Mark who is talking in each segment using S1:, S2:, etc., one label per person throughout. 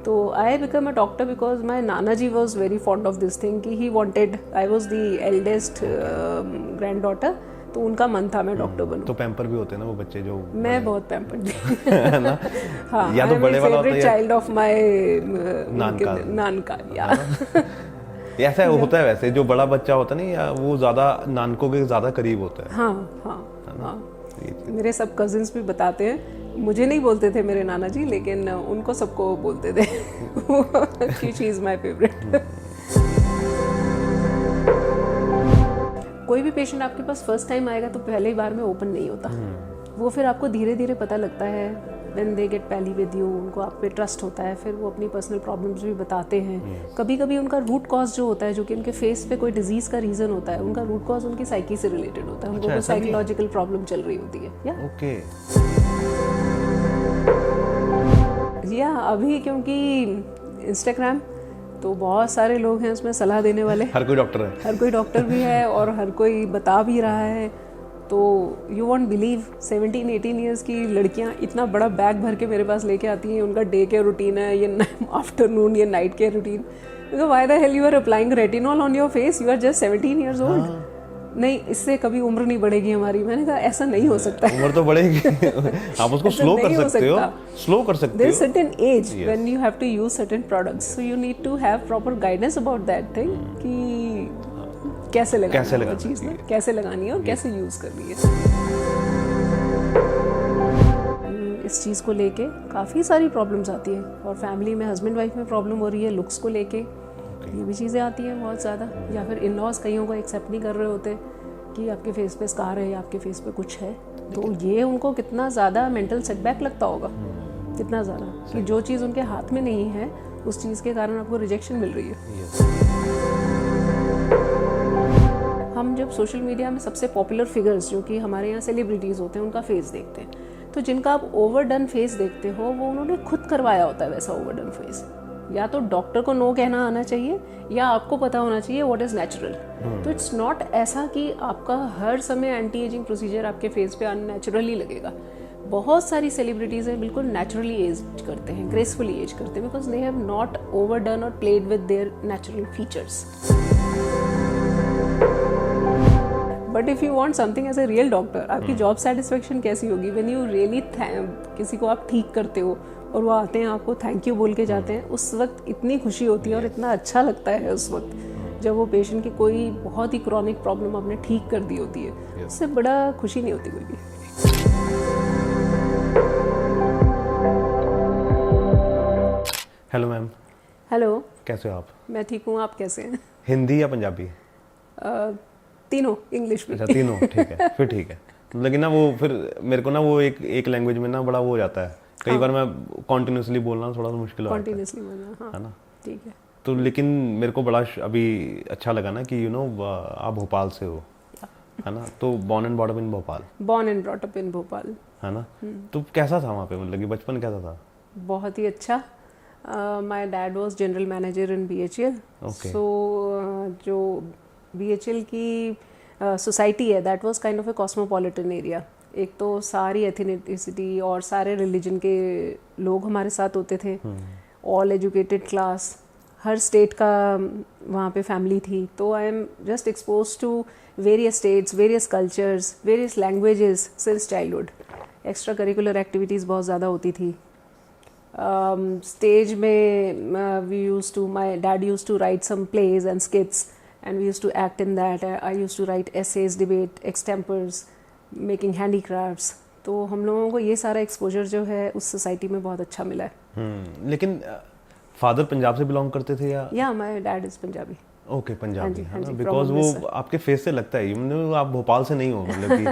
S1: तो I become a doctor because my नाना जी was very fond of this thing कि he wanted, I was the eldest granddaughter, तो उनका मन था मैं डॉक्टर बनूं।
S2: तो पैम्पर भी होते हैं ना वो बच्चे जो
S1: मैं बहुत पैम्पर्ड थी
S2: ना
S1: हाँ,
S2: या तो बड़े वाला होता है
S1: चाइल्ड ऑफ माय
S2: नानका
S1: नानका या
S2: ऐसा होता है वैसे, जो बड़ा बच्चा होता है ना या वो ज्यादा नानकों के ज्यादा करीब होता है।
S1: हाँ हाँ हाँ, मेरे सब कजिन्स भी बताते हैं, मुझे नहीं बोलते थे मेरे नाना जी, लेकिन उनको सबको बोलते थे शी इज माय फेवरेट। कोई भी पेशेंट आपके पास फर्स्ट टाइम आएगा तो पहले ही बार में ओपन नहीं होता, वो फिर आपको धीरे धीरे पता लगता है, व्हेन दे गेट पैली विद यू, उनको आप पे ट्रस्ट होता है, फिर वो अपनी पर्सनल प्रॉब्लम्स भी बताते हैं। कभी कभी उनका रूट कॉज जो होता है, जो कि उनके फेस पे कोई डिजीज का रीजन होता है, उनका रूट कॉज उनकी साइकी से रिलेटेड होता है, उनको कोई साइकोलॉजिकल प्रॉब्लम चल रही होती है या अभी क्योंकि इंस्टाग्राम तो बहुत सारे लोग हैं उसमें सलाह देने वाले,
S2: हर कोई डॉक्टर है,
S1: हर कोई डॉक्टर भी है और हर कोई बता भी रहा है। तो यू वॉन्ट बिलीव 17-18 ईयर्स की लड़कियां इतना बड़ा बैग भर के मेरे पास लेके आती हैं, उनका डे के रूटीन है, ये आफ्टरनून, ये नाइट के routine. Why the hell you are applying retinol on your face, you are just 17 years old. नहीं, इससे कभी उम्र नहीं बढ़ेगी हमारी। मैंने कहा ऐसा नहीं हो सकता,
S2: उम्र तो बढ़ेगी आप उसको स्लो कर सकते हो, स्लो कर सकते हो।
S1: There is certain age when you have to use certain products, so you need to have proper guidance about that thing कि कैसे लगानी है चीज ना, कैसे लगानी है और कैसे यूज करनी है। इस चीज़ को लेके काफ़ी सारी प्रॉब्लम्स आती है, और फैमिली में हस्बैंड वाइफ में प्रॉब्लम हो रही है लुक्स को लेके, ये भी चीज़ें आती हैं बहुत ज़्यादा। या फिर इन लॉज कईयों को एक्सेप्ट नहीं कर रहे होते कि आपके फेस पे स्कार है या आपके फेस पे कुछ है, तो ये उनको कितना ज़्यादा मेंटल सेटबैक लगता होगा, कितना ज़्यादा, कि जो चीज़ उनके हाथ में नहीं है उस चीज़ के कारण आपको रिजेक्शन मिल रही है। हम जब सोशल मीडिया में सबसे पॉपुलर फिगर्स जो कि हमारे यहाँ सेलिब्रिटीज़ होते हैं उनका फेस देखते हैं, तो जिनका आप ओवरडन फेस देखते हो वो उन्होंने खुद करवाया होता है वैसा ओवरडन फेस। या तो डॉक्टर को नो कहना आना चाहिए या आपको पता होना चाहिए व्हाट इज नेचुरल। तो इट्स नॉट ऐसा कि आपका हर समय एंटी एजिंग प्रोसीजर आपके फेस पे अननेचुरली लगेगा। बहुत सारी सेलिब्रिटीज हैं बिल्कुल नेचुरली एज करते हैं, ग्रेसफुली एज करते हैं, because they have not overdone और played with their natural features. But if you want something as a real doctor, आपकी जॉब सेटिस्फेक्शन कैसी होगी व्हेन यू रियली किसी को आप ठीक करते हो और वो आते हैं आपको थैंक यू बोल के जाते हैं, उस वक्त इतनी खुशी होती है और इतना अच्छा लगता है उस वक्त जब वो पेशेंट की कोई बहुत ही क्रॉनिक प्रॉब्लम आपने ठीक कर दी होती है, उससे बड़ा खुशी नहीं होती कोई भी।
S2: Hello ma'am.
S1: हेलो,
S2: कैसे हो आप?
S1: मैं ठीक हूँ, आप कैसे हैं?
S2: हिंदी या पंजाबी?
S1: तीनों, इंग्लिश भी।
S2: अच्छा तीनों, ठीक है फिर ठीक है। लेकिन ना वो फिर मेरे को ना वो एक लैंग्वेज में ना बड़ा वो हो जाता है कई बार, मैं कॉन्टिन्यूसली बोलना थोड़ा सा मुश्किल होता है।
S1: कॉन्टिन्यूसली बोलना, हाँ,
S2: है ना,
S1: ठीक है।
S2: तो लेकिन मेरे को बड़ा अभी अच्छा लगा ना कि आप भोपाल से हो, है ना, तो born and brought up in Bhopal.
S1: Born and brought up इन भोपाल, है
S2: ना। तो कैसा था वहाँ पे, मतलब कि बचपन कैसा था?
S1: बहुत ही अच्छा। My dad was general manager in BHEL, सो जो BHEL की सोसाइटी है that was kind of A cosmopolitan area. एक तो सारी एथनिसिटी और सारे रिलीजन के लोग हमारे साथ होते थे, ऑल एजुकेटेड क्लास, हर स्टेट का वहाँ पे फैमिली थी। तो I am just expose to various states, various cultures, various languages since childhood. Extra curricular activities बहुत ज़्यादा होती थी। स्टेज में we use to, my dad use to write some plays and skits and we used to act in that. I used to write essays, debate, extempors, making handicrafts. तो हम लोगों को ये सारा एक्सपोजर जो है उस सोसाइटी में बहुत अच्छा मिला है।
S2: लेकिन फादर पंजाब से बिलोंग करते थे या
S1: my dad is Punjabi.
S2: Okay, Punjabi, है ना, बिकॉज वो आपके फेस से लगता है आप भोपाल से नहीं हो, मतलब कि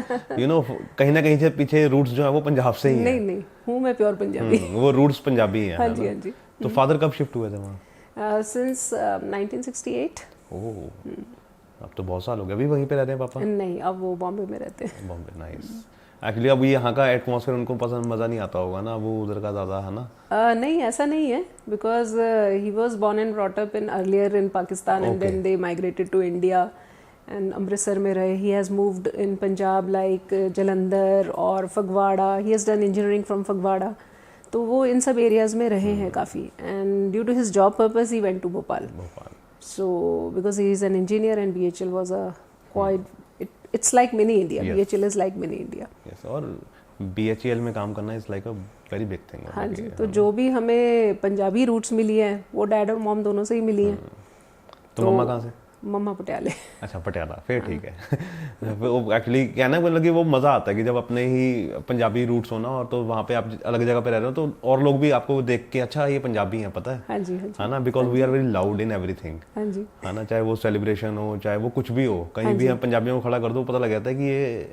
S2: कहीं ना कहीं से पीछे रूट्स जो है वो पंजाब से ही है।
S1: नहीं हूँ मैं प्योर पंजाबी।
S2: वो रूट्स पंजाबी है।
S1: हाँ जी।
S2: तो फादर कब शिफ्ट हुए थे वहाँ?
S1: सिंस 1968।
S2: ओह, अब तो बहुत साल हो गए। अभी वहीं पे रहते हैं पापा?
S1: नहीं, अब वो बॉम्बे में रहते हैं।
S2: बॉम्बे, नाइस। एक्चुअली अब यहाँ का एटमॉस्फेयर उनको पसंद, मज़ा नहीं आता होगा ना, वो उधर का ज़्यादा, है ना?
S1: नहीं, ऐसा नहीं है, because he was born and brought up in earlier in Pakistan and then they migrated to India and Amritsar में रहे। He has moved in Punjab like Jalandhar और Phagwara. He has done engineering from Phagwara. तो वो इन सब एरियाज में रहे हैं काफ़ी, and due to his job purpose he went to Bhopal. So because he is an engineer and BHL was a quite it's like mini India.
S2: Yes.
S1: BHL is like mini India.
S2: Yes, और BHEL में काम करना is like a very big thing.
S1: हाँ जी, तो जो भी हमें पंजाबी रूट्स मिली हैं वो डैड और मॉम दोनों से ही मिली हैं.
S2: तो मम्मा कहाँ से?
S1: मम्मा पटियाले.
S2: अच्छा, पटियाला, फिर ठीक है. वो एक्चुअली क्या ना, मतलब कि वो मज़ा आता है कि जब अपने ही पंजाबी रूट्स हो ना, और तो वहाँ पे आप अलग जगह पे रह रहे हो तो और लोग भी आपको देख के अच्छा ये पंजाबी हैं, पता है.
S1: हाँ जी, हाँ जी.
S2: है ना, because we are very loud in everything.
S1: हाँ जी.
S2: है ना, चाहे वो सेलिब्रेशन हो, चाहे वो कुछ भी हो, कहीं भी हम पंजाबियों को खड़ा कर दो, पता लग जाता है कि ये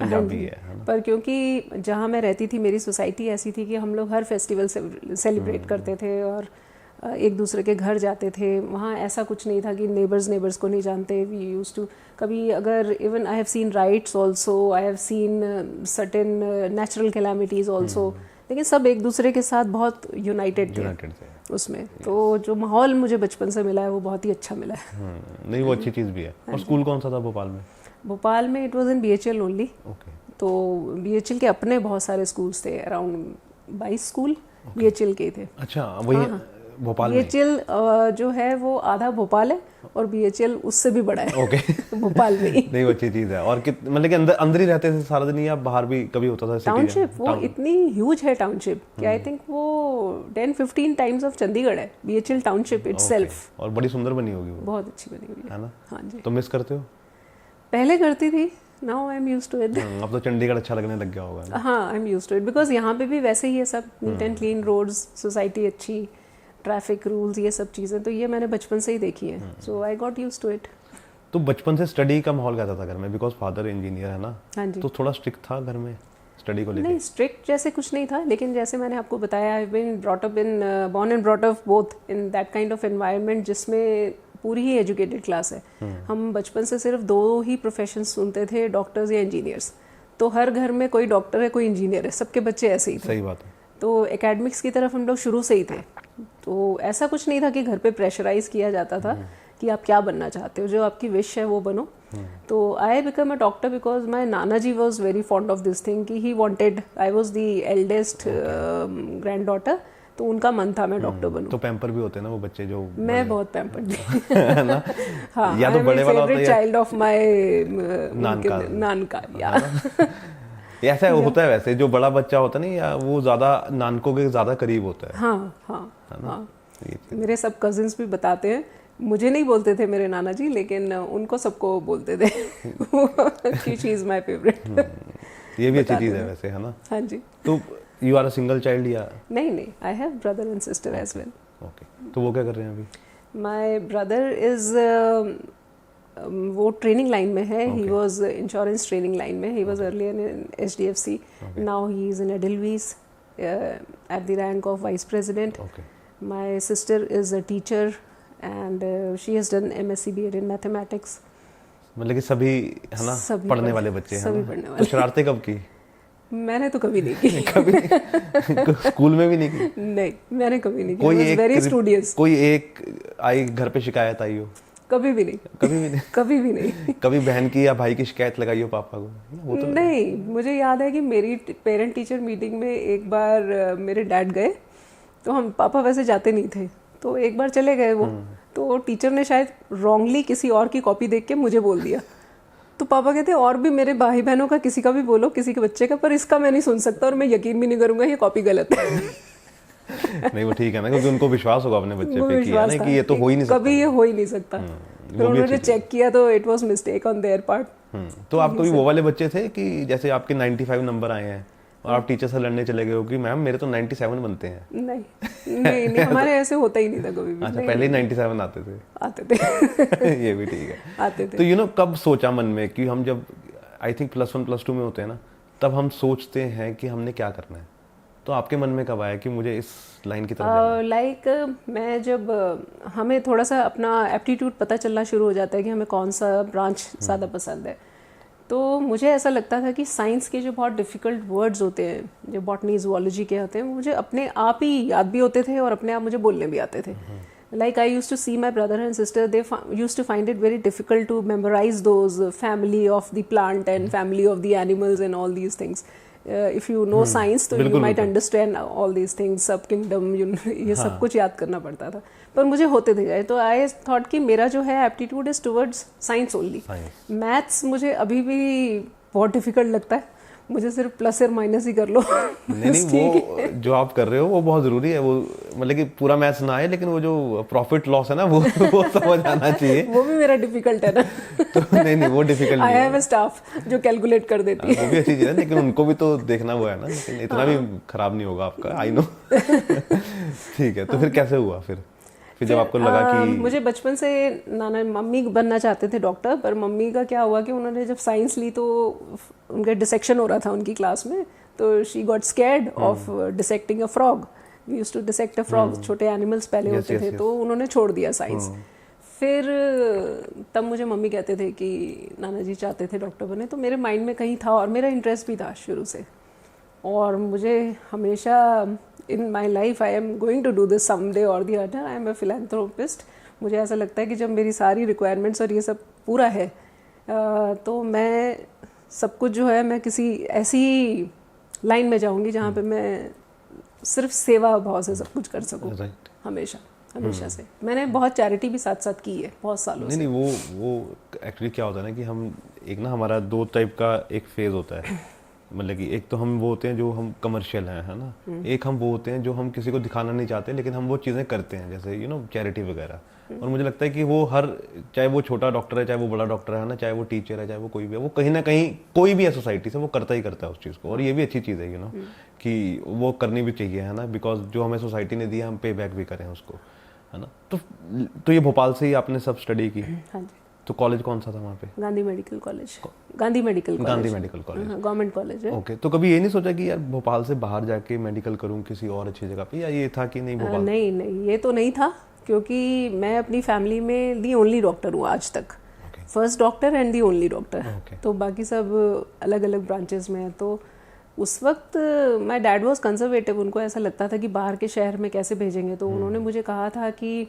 S2: पंजाबी है ना.
S1: पर क्योंकि जहाँ मैं रहती थी मेरी सोसाइटी ऐसी थी कि हम लोग हर फेस्टिवल सेलिब्रेट करते थे और एक दूसरे के घर जाते थे. वहाँ ऐसा कुछ नहीं था कि नेबर्स को नहीं जानते. वी यूज टू कभी अगर even I have seen rights also, I have seen certain natural calamities also, लेकिन सब एक दूसरे के साथ बहुत यूनाइटेड थे उसमें. तो जो माहौल मुझे बचपन से मिला है वो बहुत ही अच्छा मिला है.
S2: नहीं, वो अच्छी चीज़ भी है. और स्कूल कौन सा था भोपाल में?
S1: भोपाल में it was in BHL only. तो BHL के अपने बहुत सारे स्कूल्स थे, अराउंड 22 स्कूल BHL के थे.
S2: अच्छा, वही भोपाल में?
S1: BHL जो है वो आधा भोपाल है और BHL उससे भी बड़ा है.
S2: ओके.
S1: भोपाल में ही.
S2: नहीं, वो अच्छी चीज़ है. और मतलब कि अंदर ही रहते थे सारा दिन या बाहर भी कभी होता था?
S1: टाउनशिप वो इतनी ह्यूज है टाउनशिप कि आई थिंक वो 10-15 टाइम्स ऑफ चंडीगढ़ है BHL टाउनशिप इटसेल्फ.
S2: और बड़ी सुंदर बनी होगी वो.
S1: बहुत अच्छी बनी हुई
S2: है ना.
S1: हाँ जी.
S2: तो मिस करते हो?
S1: पहले करती थी, now I am used to it.
S2: अब तो चंडीगढ़ अच्छा लगने लग गया होगा.
S1: हाँ, I am used to it because यहाँ पे भी वैसे ही है सब. Neat and clean roads, society अच्छी, ट्रैफिक रूल्स, ये सब चीज़ें तो ये मैंने बचपन से ही देखी हैं. So I got used to it.
S2: तो बचपन से स्टडी का माहौल कैसा था घर में? बिकॉज फादर इंजीनियर है ना.
S1: हाँ जी.
S2: तो थोड़ा स्ट्रिक्ट था घर में स्टडी को लेकर?
S1: नहीं, स्ट्रिक्ट जैसे कुछ नहीं था, लेकिन जैसे मैंने आपको बताया, I have been brought up in born and brought up both in that kind of environment जिसमें पूरी ही एजुकेटेड क्लास है. हम बचपन से सिर्फ 2 ही प्रोफेशन सुनते थे, डॉक्टर्स या इंजीनियर्स. तो हर घर में कोई डॉक्टर है, कोई इंजीनियर है, सबके बच्चे ऐसे ही थे.
S2: सही बात है. तो
S1: एकेडमिक्स की तरफ हम लोग शुरू से ही थे. तो ऐसा कुछ नहीं था कि घर पे प्रेशराइज किया जाता था कि आप क्या बनना चाहते हो, जो आपकी विश है वो बनो. तो I become a doctor because my नाना जी was very fond of this thing कि he wanted, I was the eldest granddaughter, तो उनका मन था मैं डॉक्टर बनूं.
S2: तो पैम्पर भी होते हैं ना वो बच्चे जो.
S1: मैं बहुत पैम्पर्ड
S2: है ना.
S1: हाँ,
S2: या तो बड़े वाला होता है,
S1: चाइल्ड ऑफ माय
S2: नानका.
S1: या
S2: ऐसा होता है वैसे, जो बड़ा बच्चा होता है ना, या वो ज्यादा नानकों के ज्यादा करीब होता है.
S1: हाँ. मेरे सब कजिन्स भी बताते हैं, मुझे नहीं बोलते थे मेरे नाना जी, लेकिन उनको सबको बोलते थे कि शी इज माय फेवरेट.
S2: ये भी अच्छी चीज है वैसे, है ना.
S1: हाँ जी.
S2: तो you are a single child या?
S1: नहीं, I have brother and sister as well.
S2: Okay. तो वो क्या कर रहे हैं अभी?
S1: माय ब्रदर इज वो ट्रेनिंग लाइन में है. He was insurance training line में. He was earlier in HDFC. Now he is in Edelweiss at the rank of vice president. My sister is a teacher and she has done MSc BEd in mathematics.
S2: मतलब कि सभी है ना, पढ़ने वाले बच्चे हैं.
S1: सभी पढ़ने वाले.
S2: तो शरारतें कब की?
S1: मैंने तो कभी नहीं की.
S2: कभी स्कूल में भी नहीं की?
S1: नहीं, मैंने कभी नहीं की. I was very studious.
S2: कोई एक आई घर पे शिकायत आई हो?
S1: कभी भी नहीं. कभी भी नहीं.
S2: कभी बहन की या भाई की शिकायत लगाई हो पापा को?
S1: वो तो नहीं. मुझे याद है कि मेरी पेरेंट टीचर मीटिंग में एक बार मेरे डैड गए, तो हम पापा वैसे जाते नहीं थे, तो एक बार चले गए वो, तो टीचर ने शायद रॉन्गली किसी और की कॉपी देख के मुझे बोल दिया. तो पापा कहते और भी मेरे भाई बहनों का किसी का भी बोलो, किसी के बच्चे का, पर इसका मैं नहीं सुन सकता और मैं यकीन भी नहीं करूंगा ये कॉपी गलत है.
S2: नहीं, वो ठीक है ना, क्योंकि उनको विश्वास होगा अपने बच्चे पे कि ये तो हो ही नहीं सकता.
S1: कभी ये हो ही नहीं सकता. फिर उन्होंने चेक किया तो it was mistake on their part.
S2: तो आप कभी वो वाले बच्चे थे कि जैसे आपके 95 नंबर आए हैं और आप टीचर से लड़ने चले गए हो कि मैम मेरे तो 97 बनते हैं?
S1: नहीं, हमारे ऐसे होता ही नहीं था कभी भी.
S2: अच्छा, पहले ही 97 आते थे. ये भी ठीक है.
S1: आते थे.
S2: तो कब सोचा मन में कि हम जब आई थिंक +1 +2 में होते हैं ना, तब हम सोचते हैं कि हमने क्या करना है. तो आपके मन में कब आया कि मुझे इस लाइन की तरफ जाना है?
S1: लाइक मैं जब हमें थोड़ा सा अपना एप्टीट्यूड पता चलना शुरू हो जाता है कि हमें कौन सा ब्रांच ज़्यादा पसंद है, तो मुझे ऐसा लगता था कि साइंस के जो बहुत डिफ़िकल्ट वर्ड्स होते हैं, जो बॉटनी ज़ूलॉजी के होते हैं, मुझे अपने आप ही याद भी होते थे और अपने आप मुझे बोलने भी आते थे. Like I used to see my brother and sister, they used to find it very difficult to memorize those family of the plant and family of the animals and all these things. If you know science तो you might understand all these things, सब kingdom, ये सब कुछ याद करना पड़ता था, पर मुझे होते थे जाए। तो आई थॉट कि मेरा जो है aptitude is towards science only. Maths मुझे अभी भी बहुत डिफिकल्ट लगता है, मुझे सिर्फ प्लस और माइनस ही कर लो।
S2: नहीं वो जो आप कर रहे हो वो बहुत जरूरी है, वो मतलब कि पूरा मैथ्स ना आए लेकिन वो जो प्रॉफिट लॉस है ना वो समझ आना चाहिए।
S1: वो भी मेरा डिफिकल्ट है ना।
S2: तो नहीं वो डिफिकल्ट नहीं है।
S1: आई हैव अ स्टाफ जो कैलकुलेट कर देती है।
S2: वो भी अच्छी चीज है, लेकिन उनको भी तो देखना हुआ है ना, लेकिन इतना भी खराब नहीं होगा आपका, आई नो। ठीक है, तो फिर कैसे हुआ फिर जब आपको लगा कि
S1: मुझे बचपन से नाना मम्मी बनना चाहते थे डॉक्टर, पर मम्मी का क्या हुआ कि उन्होंने जब साइंस ली तो उनका डिसेक्शन हो रहा था उनकी क्लास में, तो she got scared of dissecting a frog. We used to dissect a frog, छोटे एनिमल्स पहले होते थे, तो उन्होंने छोड़ दिया साइंस। फिर तब मुझे मम्मी कहते थे कि नाना जी चाहते थे डॉक्टर बने, तो मेरे माइंड में कहीं था और मेरा इंटरेस्ट भी था शुरू से। और मुझे हमेशा in my life I am going to do this someday और the other, I am a philanthropist. मुझे ऐसा लगता है कि जब मेरी सारी रिक्वायरमेंट्स और ये सब पूरा है तो मैं सब कुछ जो है मैं किसी ऐसी लाइन में जाऊंगी जहाँ पे मैं सिर्फ सेवा भाव से सब कुछ कर सकूँ। हमेशा से मैंने बहुत चैरिटी भी साथ साथ की है बहुत सालों से।
S2: नहीं वो एक्चुअली क्या होता है ना कि हम एक ना हमारा दो टाइप का एक फेज होता है, मतलब कि एक तो हम वो होते हैं जो हम कमर्शियल हैं, है ना, एक हम वो होते हैं जो हम किसी को दिखाना नहीं चाहते लेकिन हम वो चीज़ें करते हैं, जैसे चैरिटी वगैरह। और मुझे लगता है कि वो हर, चाहे वो छोटा डॉक्टर है चाहे वो बड़ा डॉक्टर है ना, चाहे वो टीचर है चाहे वो कोई भी है, वो कहीं ना कहीं कोई भी है सोसाइटी से वो करता ही करता है उस चीज़ को। और ये भी अच्छी चीज़ है कि वो करनी भी चाहिए, है ना, बिकॉज जो हमें सोसाइटी ने दिया हम पे बैक भी करें उसको, है ना। तो ये भोपाल से ही आपने सब स्टडी की?
S1: हाँ जी।
S2: तो कॉलेज कौन सा था वहाँ पे?
S1: Gandhi medical college. Gandhi medical college government college है।
S2: ओके, तो कभी ये नहीं सोचा कि यार भोपाल से बाहर जाके मेडिकल करूँ किसी और अच्छी जगह पे, या ये था कि नहीं भोपाल?
S1: नहीं ये तो नहीं था, क्योंकि मैं अपनी फैमिली में दी ओनली डॉक्टर हूँ आज तक, first doctor and the only doctor. तो बाकी सब अलग अलग ब्रांचेस में है। तो उस वक्त माई डैड वॉज कंजर्वेटिव, उनको ऐसा लगता था कि बाहर के शहर में कैसे भेजेंगे। तो उन्होंने मुझे कहा था कि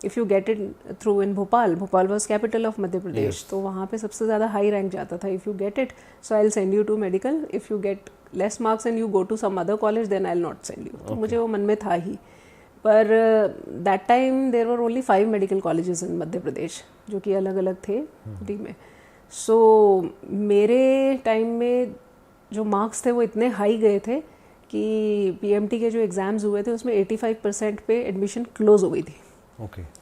S1: if you get it through in Bhopal was capital of Madhya Pradesh, तो वहाँ पे सबसे ज़्यादा हाई रैंक जाता था। If you get it so I will send you to medical, if you get less marks and you go to some other college then I will not send you. तो मुझे वो मन में था ही। पर that time there were only 5 medical colleges in Madhya Pradesh, जो कि अलग अलग थे सिटी में। सो मेरे टाइम में जो मार्क्स थे वो इतने हाई गए थे कि पीएमटी के जो एग्ज़ाम्स हुए थे उसमें 85% पे एडमिशन क्लोज हो गई थी।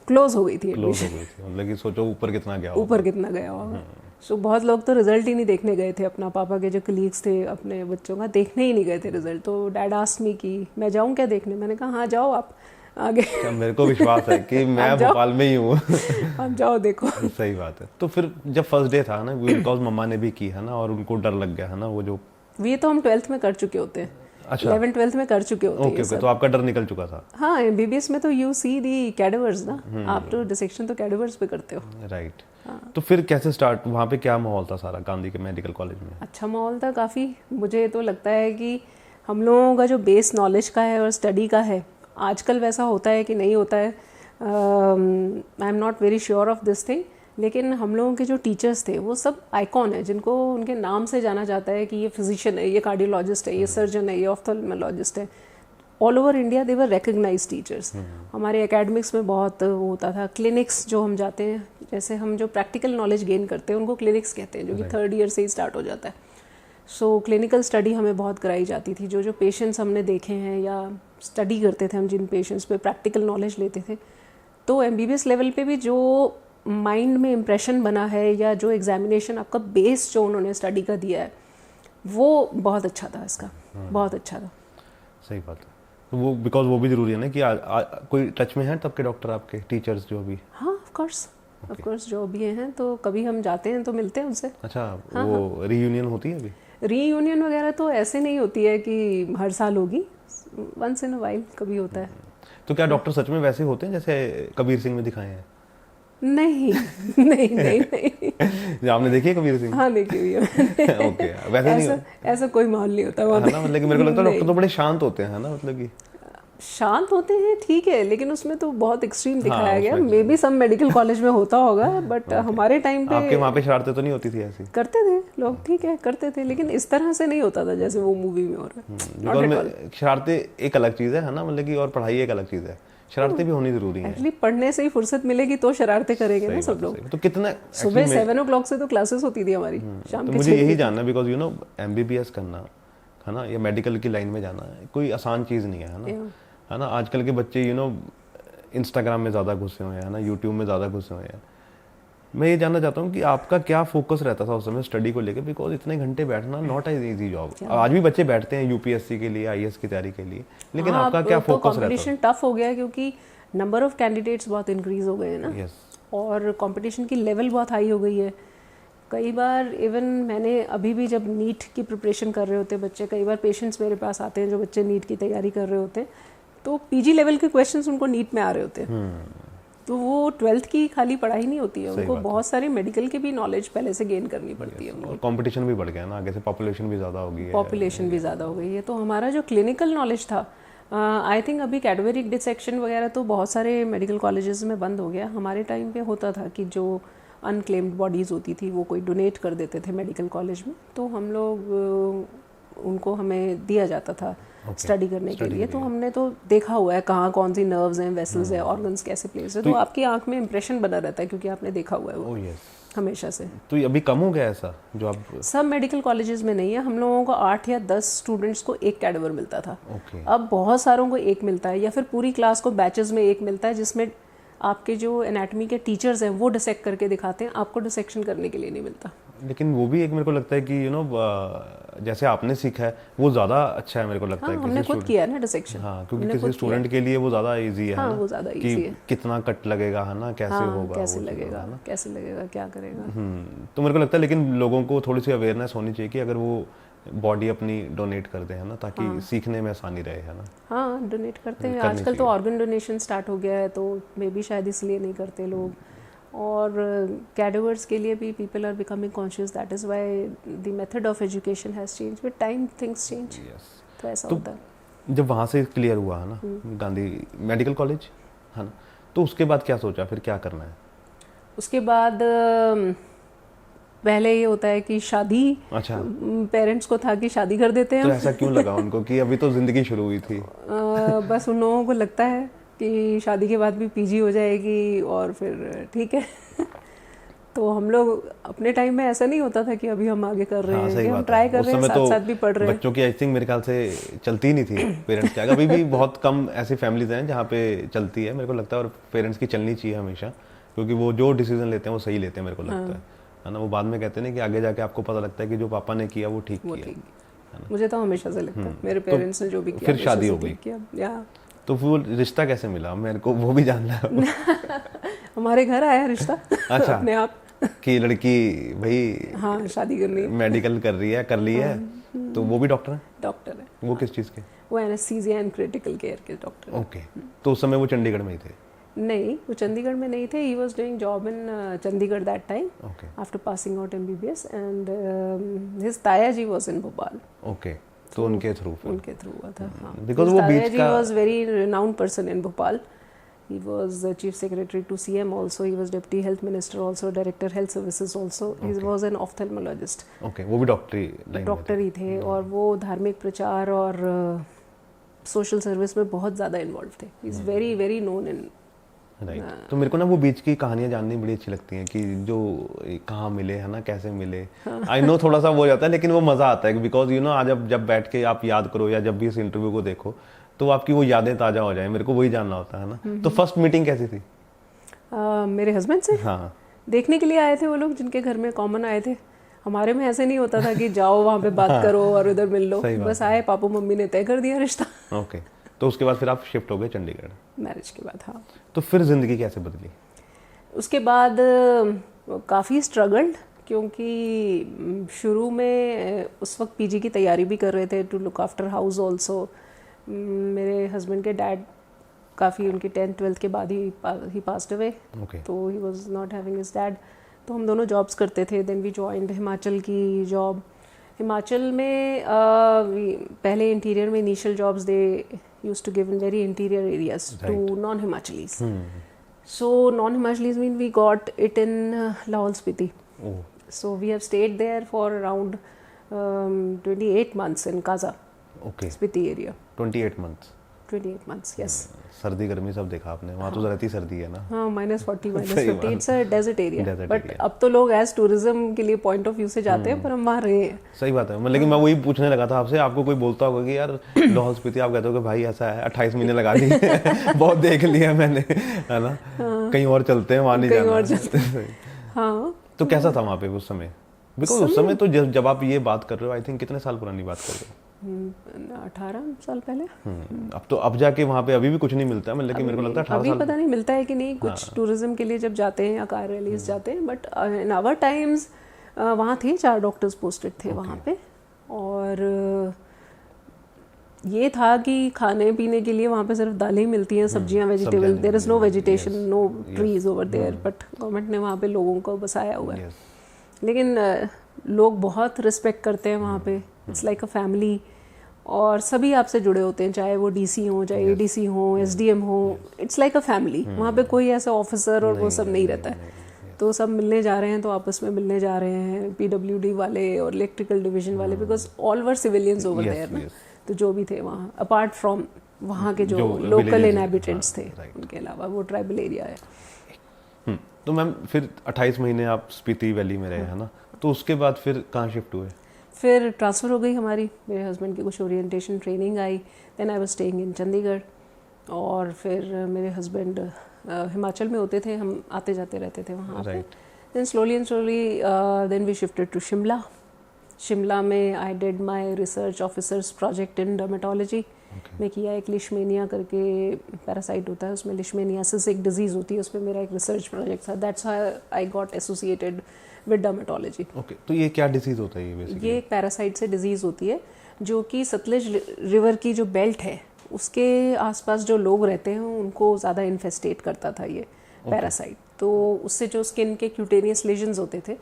S1: क्लोज हो गई थी
S2: मतलब कि सोचो ऊपर कितना गया
S1: होगा। सो बहुत लोग तो रिजल्ट ही नहीं देखने गए थे, अपना पापा के जो कलीग्स थे अपने बच्चों का देखने ही नहीं गए थे रिजल्ट। तो डैड आस्क्ड मी कि मैं जाऊं क्या देखने, मैंने कहा हाँ जाओ आप आगे।
S2: मेरे को विश्वास है कि मैं भोपाल में ही हूँ।
S1: आप जाओ देखो।
S2: सही बात है। तो फिर जब फर्स्ट डे था ना, बिकॉज मम्मा ने भी की है ना और उनको डर लग गया है ना, वो जो
S1: ये तो हम 12th में कर चुके होते हैं।
S2: अच्छा
S1: 11th-12th में कर चुके होते हैं।
S2: ओके, तो आपका डर निकल चुका था।
S1: हाँ, एमबीबीएस में तो यू सी दी कैडेवर्स ना, आप तो डिसेक्शन तो कैडेवर्स पे करते हो।
S2: राइट। तो फिर कैसे स्टार्ट, वहाँ पे क्या माहौल था सारा गांधी के मेडिकल कॉलेज में?
S1: अच्छा माहौल था काफ़ी। मुझे तो लगता है कि हम लोगों का जो बेस नॉलेज का है और स्टडी का है, आजकल वैसा होता है कि नहीं होता है, I am not very sure of this thing, लेकिन हम लोगों के जो टीचर्स थे वो सब आइकॉन है, जिनको उनके नाम से जाना जाता है कि ये फिजिशियन है, ये कार्डियोलॉजिस्ट है, ये सर्जन है, ये ऑफ्थल्मोलॉजिस्ट है। ऑल ओवर इंडिया दे वर रिकग्नाइज्ड टीचर्स। हमारे एकेडमिक्स में बहुत वो होता था। क्लिनिक्स जो हम जाते हैं, जैसे हम जो प्रैक्टिकल नॉलेज गेन करते हैं उनको क्लिनिक्स कहते हैं, जो कि 3rd ईयर से ही स्टार्ट हो जाता है। सो क्लिनिकल स्टडी हमें बहुत कराई जाती थी। जो पेशेंट्स हमने देखे हैं या स्टडी करते थे हम, जिन पेशेंट्स पे प्रैक्टिकल नॉलेज लेते थे, तो एमबीबीएस लेवल पे भी जो माइंड में इम्प्रेशन बना है या जो एग्जामिनेशन आपका बेस जो उन्होंने स्टडी का दिया है वो बहुत अच्छा था। इसका बहुत अच्छा था।
S2: सही बात है। तो वो बिकॉज वो भी जरूरी है ना कि कोई टच में है तब के डॉक्टर आपके टीचर्स जो भी?
S1: हाँ ऑफ कोर्स जो भी हैं, तो कभी हम जाते हैं तो मिलते हैं उनसे।
S2: अच्छा वो रीयूनियन होती है अभी?
S1: रीयूनियन वगैरह तो ऐसे नहीं होती है कि हर साल होगी, वंस इन अ वाइल कभी होता है।
S2: तो क्या डॉक्टर सच में वैसे होते हैं जैसे कबीर सिंह में दिखाए हैं?
S1: नहीं।
S2: आपने देखी है कबीर सिंह?
S1: हाँ देखी हुई है।
S2: ओके, वैसे नहीं
S1: ऐसा कोई माहौल नहीं होता वहाँ पे
S2: ना, मतलब कि मेरे को लगता है डॉक्टर तो बड़े शांत होते हैं ना, मतलब कि
S1: शांत होते हैं ठीक है, लेकिन उसमें तो बहुत एक्सट्रीम दिखाया गया।
S2: उसमें
S1: मे बी सब मेडिकल कॉलेज में होता होगा, बट हमारे टाइम पे
S2: आपके वहाँ पे शरारतें तो नहीं होती थी ऐसी?
S1: करते थे लोग, ठीक है करते थे, लेकिन इस तरह से नहीं होता था जैसे वो मूवी में हो रहा है। Not at all.
S2: शरारतें एक अलग चीज़ है ना, मतलब कि और पढ़ाई एक अलग चीज़ है, शरारतें भी होनी जरूरी है।
S1: एक्चुअली पढ़ने से ही फुर्सत मिलेगी तो शरारतें करेंगे ना सब लोग।
S2: तो कितना
S1: सुबह 7 o'clock से तो क्लासेस होती थी हमारी, शाम
S2: तो
S1: के
S2: मुझे यही जानना है, बिकॉज यू नो MBBS करना है ना, या मेडिकल की लाइन में जाना है, कोई आसान चीज़ नहीं है ना, है ना। आजकल के बच्चे यू नो इंस्टाग्राम में ज़्यादा घुसे हुए हैं ना, यूट्यूब में ज़्यादा घुसे हुए हैं। मैं ये जानना चाहता हूँ कि आपका क्या फोकस रहता था उस समय स्टडी को लेकर, बिकॉज इतने घंटे बैठना नॉट एज इजी जॉब। आज भी बच्चे बैठते हैं UPSC के लिए, IAS की तैयारी के लिए, लेकिन आपका क्या फोकस रहता है?
S1: कंपटीशन टफ हो गया है क्योंकि नंबर ऑफ कैंडिडेट्स बहुत इंक्रीज हो गए हैं ना, और कंपटीशन की लेवल बहुत हाई हो गई है। कई बार इवन मैंने अभी भी जब नीट की प्रिपरेशन कर रहे होते बच्चे, कई बार पेशेंट्स मेरे पास आते हैं जो बच्चे नीट की तैयारी कर रहे होते हैं, तो PG लेवल के क्वेश्चंस उनको नीट में आ रहे होते हैं। तो वो 12th की खाली पढ़ाई नहीं होती है, उनको बहुत सारी मेडिकल की भी नॉलेज पहले से गेन करनी पड़ती है।
S2: और कंपटीशन भी बढ़ गया ना, आगे से पॉपुलेशन भी ज़्यादा हो गई है।
S1: पॉपुलेशन भी ज़्यादा हो गई है, तो हमारा जो क्लिनिकल नॉलेज था, आई थिंक अभी कैडवरिक डिसेक्शन वगैरह तो बहुत सारे मेडिकल कॉलेजेस में बंद हो गया। हमारे टाइम पे होता था कि जो अनक्लेम्ड बॉडीज़ होती थी वो कोई डोनेट कर देते थे मेडिकल कॉलेज में, तो हम लोग उनको हमें दिया जाता था स्टडी करने के लिए। तो हमने तो देखा हुआ है कहाँ कौन सी नर्व्स हैं, वेसल्स हैं, ऑर्गन्स कैसे प्लेस है, तो आपकी आंख में इंप्रेशन बना रहता है क्योंकि आपने देखा हुआ है वो हमेशा से।
S2: तो अभी कम हो गया ऐसा जो आप?
S1: सब मेडिकल कॉलेजेस में नहीं है, हम लोगों को 8 या 10 स्टूडेंट्स को एक कैडवर मिलता था। अब बहुत सारों को एक मिलता है, या फिर पूरी क्लास को बैचेस में एक मिलता है, जिसमें आपके जो एनाटॉमी के टीचर्स हैं वो डिसेक्ट करके दिखाते हैं, आपको डिसेक्शन करने के लिए नहीं मिलता।
S2: लेकिन वो भी एक मेरे को लगता है कि यू नो जैसे आपने सीखा है वो ज़्यादा अच्छा है मेरे को लगता है।
S1: हमने खुद किया है ना डिसेक्शन।
S2: हाँ, क्योंकि किसी स्टूडेंट के लिए वो ज़्यादा इजी है।
S1: हाँ,
S2: ना,
S1: वो ज़्यादा इजी है।
S2: कितना कट लगेगा है ना, कैसे होगा,
S1: कैसे लगेगा, कैसे लगेगा, क्या करेगा।
S2: तो मेरे को लगता है लेकिन लोगों को थोड़ी सी अवेयरनेस होनी चाहिए कि अगर वो बॉडी अपनी डोनेट कर दे, है ना, ताकि सीखने में आसानी रहे, है ना।
S1: हाँ, डोनेट करते हैं आजकल तो ऑर्गन डोनेशन स्टार्ट हो गया है, तो मे बी शायद इसलिए नहीं करते लोग। और कैडवर्स के लिए भी people are becoming conscious, that is why the method of education has change with time, things change. तो ऐसा होता है।
S2: जब वहाँ से क्लियर हुआ है ना गांधी मेडिकल कॉलेज, है ना, तो उसके बाद क्या सोचा, फिर क्या करना है?
S1: उसके बाद पहले ये होता है कि शादी।
S2: अच्छा,
S1: पेरेंट्स को था कि शादी कर देते हैं।
S2: तो ऐसा क्यों लगा उनको कि अभी तो जिंदगी शुरू हुई थी?
S1: बस उन लोगों को लगता है कि शादी के बाद भी PG हो जाएगी और फिर ठीक है। तो हम लोग अपने टाइम में ऐसा नहीं होता था कि अभी हम आगे कर रहे हैं, हम ट्राई कर रहे हैं, साथ साथ भी पढ़ रहे हैं।
S2: बच्चों की आई थिंक मेरे ख्याल से चलती नहीं थी पेरेंट्स की, अभी भी बहुत कम ऐसी फैमिलीज हैं जहाँ पे चलती है मेरे को लगता है, और पेरेंट्स की चलनी चाहिए हमेशा, क्योंकि वो जो डिसीजन लेते हैं वो सही लेते हैं मेरे को लगता है ना। वो बाद में कहते हैं कि आगे जाके आपको पता लगता है कि जो पापा ने किया वो ठीक किया।
S1: मुझे तो हमेशा से लगता है मेरे पेरेंट्स ने जो भी किया,
S2: फिर शादी हो गई। तो वो रिश्ता कैसे मिला, मेरे को वो भी जानना है।
S1: हमारे घर आया रिश्ता। अच्छा, अपने आप
S2: कि लड़की भाई
S1: हाँ शादी करनी,
S2: मेडिकल कर रही है, कर ली है, तो वो भी डॉक्टर है?
S1: डॉक्टर है।
S2: वो किस चीज़ के?
S1: वो एनेस्थीसिया एंड क्रिटिकल केयर के डॉक्टर है।
S2: ओके, तो उस समय वो चंडीगढ़ में ही थे?
S1: नहीं, वो चंडीगढ़ में नहीं थे। He was doing job in Chandigarh that time after passing out MBBS, and his ताया जी वॉज इन भोपाल।
S2: ओके, तो उनके थ्रू
S1: हुआ था। हाँ,
S2: बिकॉज वो बीच का
S1: was very renowned person in Bhopal. He was the chief secretary to CM also. He was deputy health minister also, director health services also. He was an ophthalmologist.
S2: Okay, वो भी
S1: doctor ही थे, और वो धार्मिक प्रचार और सोशल सर्विस में बहुत ज़्यादा इन्वॉल्व थे। He is very very known in
S2: right. तो मेरे को ना वो बीच की कहानियाँ जाननी बड़ी अच्छी लगती हैं कि जो कहाँ मिले, है ना, कैसे मिले। आई नो थोड़ा सा वो हो जाता है, लेकिन वो मज़ा आता है बिकॉज यू नो आज जब बैठ के आप याद करो या जब भी इस इंटरव्यू को देखो तो आपकी वो यादें ताज़ा हो जाए, मेरे को वही जानना होता है ना। तो फर्स्ट मीटिंग कैसी थी?
S1: मेरे हस्बैंड से?
S2: हाँ,
S1: देखने के लिए आए थे वो लोग, जिनके घर में कॉमन आए थे। हमारे में ऐसे नहीं होता था कि जाओ वहाँ पे बात करो और उधर मिल लो, बस आए, पापा मम्मी ने तय कर दिया रिश्ता।
S2: ओके, तो उसके बाद फिर आप शिफ्ट हो गए चंडीगढ़
S1: मैरिज के बाद? हाँ।
S2: तो फिर जिंदगी कैसे बदली?
S1: उसके बाद काफ़ी स्ट्रगल्ड, क्योंकि शुरू में उस वक्त PG की तैयारी भी कर रहे थे, to look after house also. मेरे हस्बैंड के डैड काफ़ी उनकी 10th 12th के बाद ही पास्ड अवे, तो he was not having his dad. तो हम दोनों जॉब्स करते थे। देन वी जॉइंड हिमाचल की जॉब। हिमाचल में पहले इंटीरियर में initial jobs they used to give in very interior areas to non-Himachalis. So non-Himachalis mean we got it in Lahaul Spiti.
S2: Oh,
S1: So we have stayed there for around 28 months in Kaza,
S2: okay.
S1: Spiti area.
S2: 28 months.
S1: 28 months, yes.
S2: सर्दी गर्मी सब देखा आपने, वहाँ तो रहती सर्दी है ना।
S1: हाँ, -40,
S2: सही
S1: -50, it's a desert area.
S2: Desert
S1: but
S2: area.
S1: अब तो लोग एज टूरिज्म के लिए पॉइंट ऑफ व्यू से जाते हैं, पर हम वहाँ रहे हैं।
S2: सही बात है, लेकिन मैं वही पूछने लगा था आपसे, आपको कोई बोलता होगा कि यार लाहौल स्पीति, आप कहते हो कि भाई ऐसा है 28 महीने लगा दिए बहुत देख लिया मैंने, है ना, कहीं और चलते हैं, वहाँ नहीं
S1: कहीं और
S2: जाना।
S1: हाँ,
S2: तो कैसा था वहाँ पे उस समय? बिकॉज उस समय तो जब आप ये बात कर रहे हो, आई थिंक कितने साल पुरानी बात कर रहे हो?
S1: 18 साल पहले।
S2: अब जाके वहाँ पे अभी भी कुछ नहीं मिलता है, लेकिन मेरे को लगता है 18
S1: अभी
S2: साल
S1: पता नहीं मिलता है कि नहीं, कुछ टूरिज्म के लिए जब जाते हैं या कार रैलीज जाते हैं, बट इन आवर टाइम्स वहाँ थे 4 डॉक्टर्स पोस्टेड थे वहाँ पे। और ये था कि खाने पीने के लिए वहाँ पे सिर्फ दालें ही मिलती हैं, सब्जियाँ, vegetable, there is no vegetation, no trees over there, but government ने वहाँ पे लोगों को बसाया हुआ है। लेकिन लोग बहुत रिस्पेक्ट करते हैं वहाँ पे, इट्स लाइक अ फैमिली, और सभी आपसे जुड़े होते हैं, चाहे वो डीसी हो, चाहे एडीसी हो, एसडीएम हो, इट्स लाइक अ फैमिली। वहाँ पे कोई ऐसा ऑफिसर और वो सब नहीं रहता है। तो सब मिलने जा रहे हैं तो आपस में मिलने जा रहे हैं, पीडब्ल्यूडी वाले और इलेक्ट्रिकल डिवीजन वाले, because all were civilians over there ना। तो जो भी थे वहाँ, अपार्ट फ्रॉम वहाँ के जो लोकल इनहैबिटेंट्स थे, उनके अलावा वो ट्राइबल एरिया है।
S2: तो मैम फिर 28 महीने आप स्पीति वैली में रहे, है ना, तो उसके बाद फिर कहाँ शिफ्ट हुए?
S1: फिर ट्रांसफ़र हो गई हमारी, मेरे हस्बैंड की कुछ ओरिएंटेशन ट्रेनिंग आई, then I was staying in Chandigarh. और फिर मेरे हस्बैंड हिमाचल में होते थे, हम आते जाते रहते थे वहाँ पे। Then slowly and slowly then we shifted to Shimla. Shimla में I did my research officers project in dermatology. मैं किया एक लिशमेनिया करके पैरासाइट होता है, उसमें लिशमेनियासिस एक डिजीज़ होती है, उसमें मेरा एक रिसर्च प्रोजेक्ट था। That's how I got associated with dermatology.
S2: Okay, तो ये क्या डिजीज़ होता है? ये बेसिकली
S1: ये एक पैरासाइट से डिजीज़ होती है, जो कि सतलज रिवर की जो बेल्ट है उसके आसपास जो लोग रहते हैं उनको ज़्यादा इन्फेस्टेट करता था ये पैरासाइट। तो उससे जो स्किन के क्यूटेनियस लेजन्स होते थे,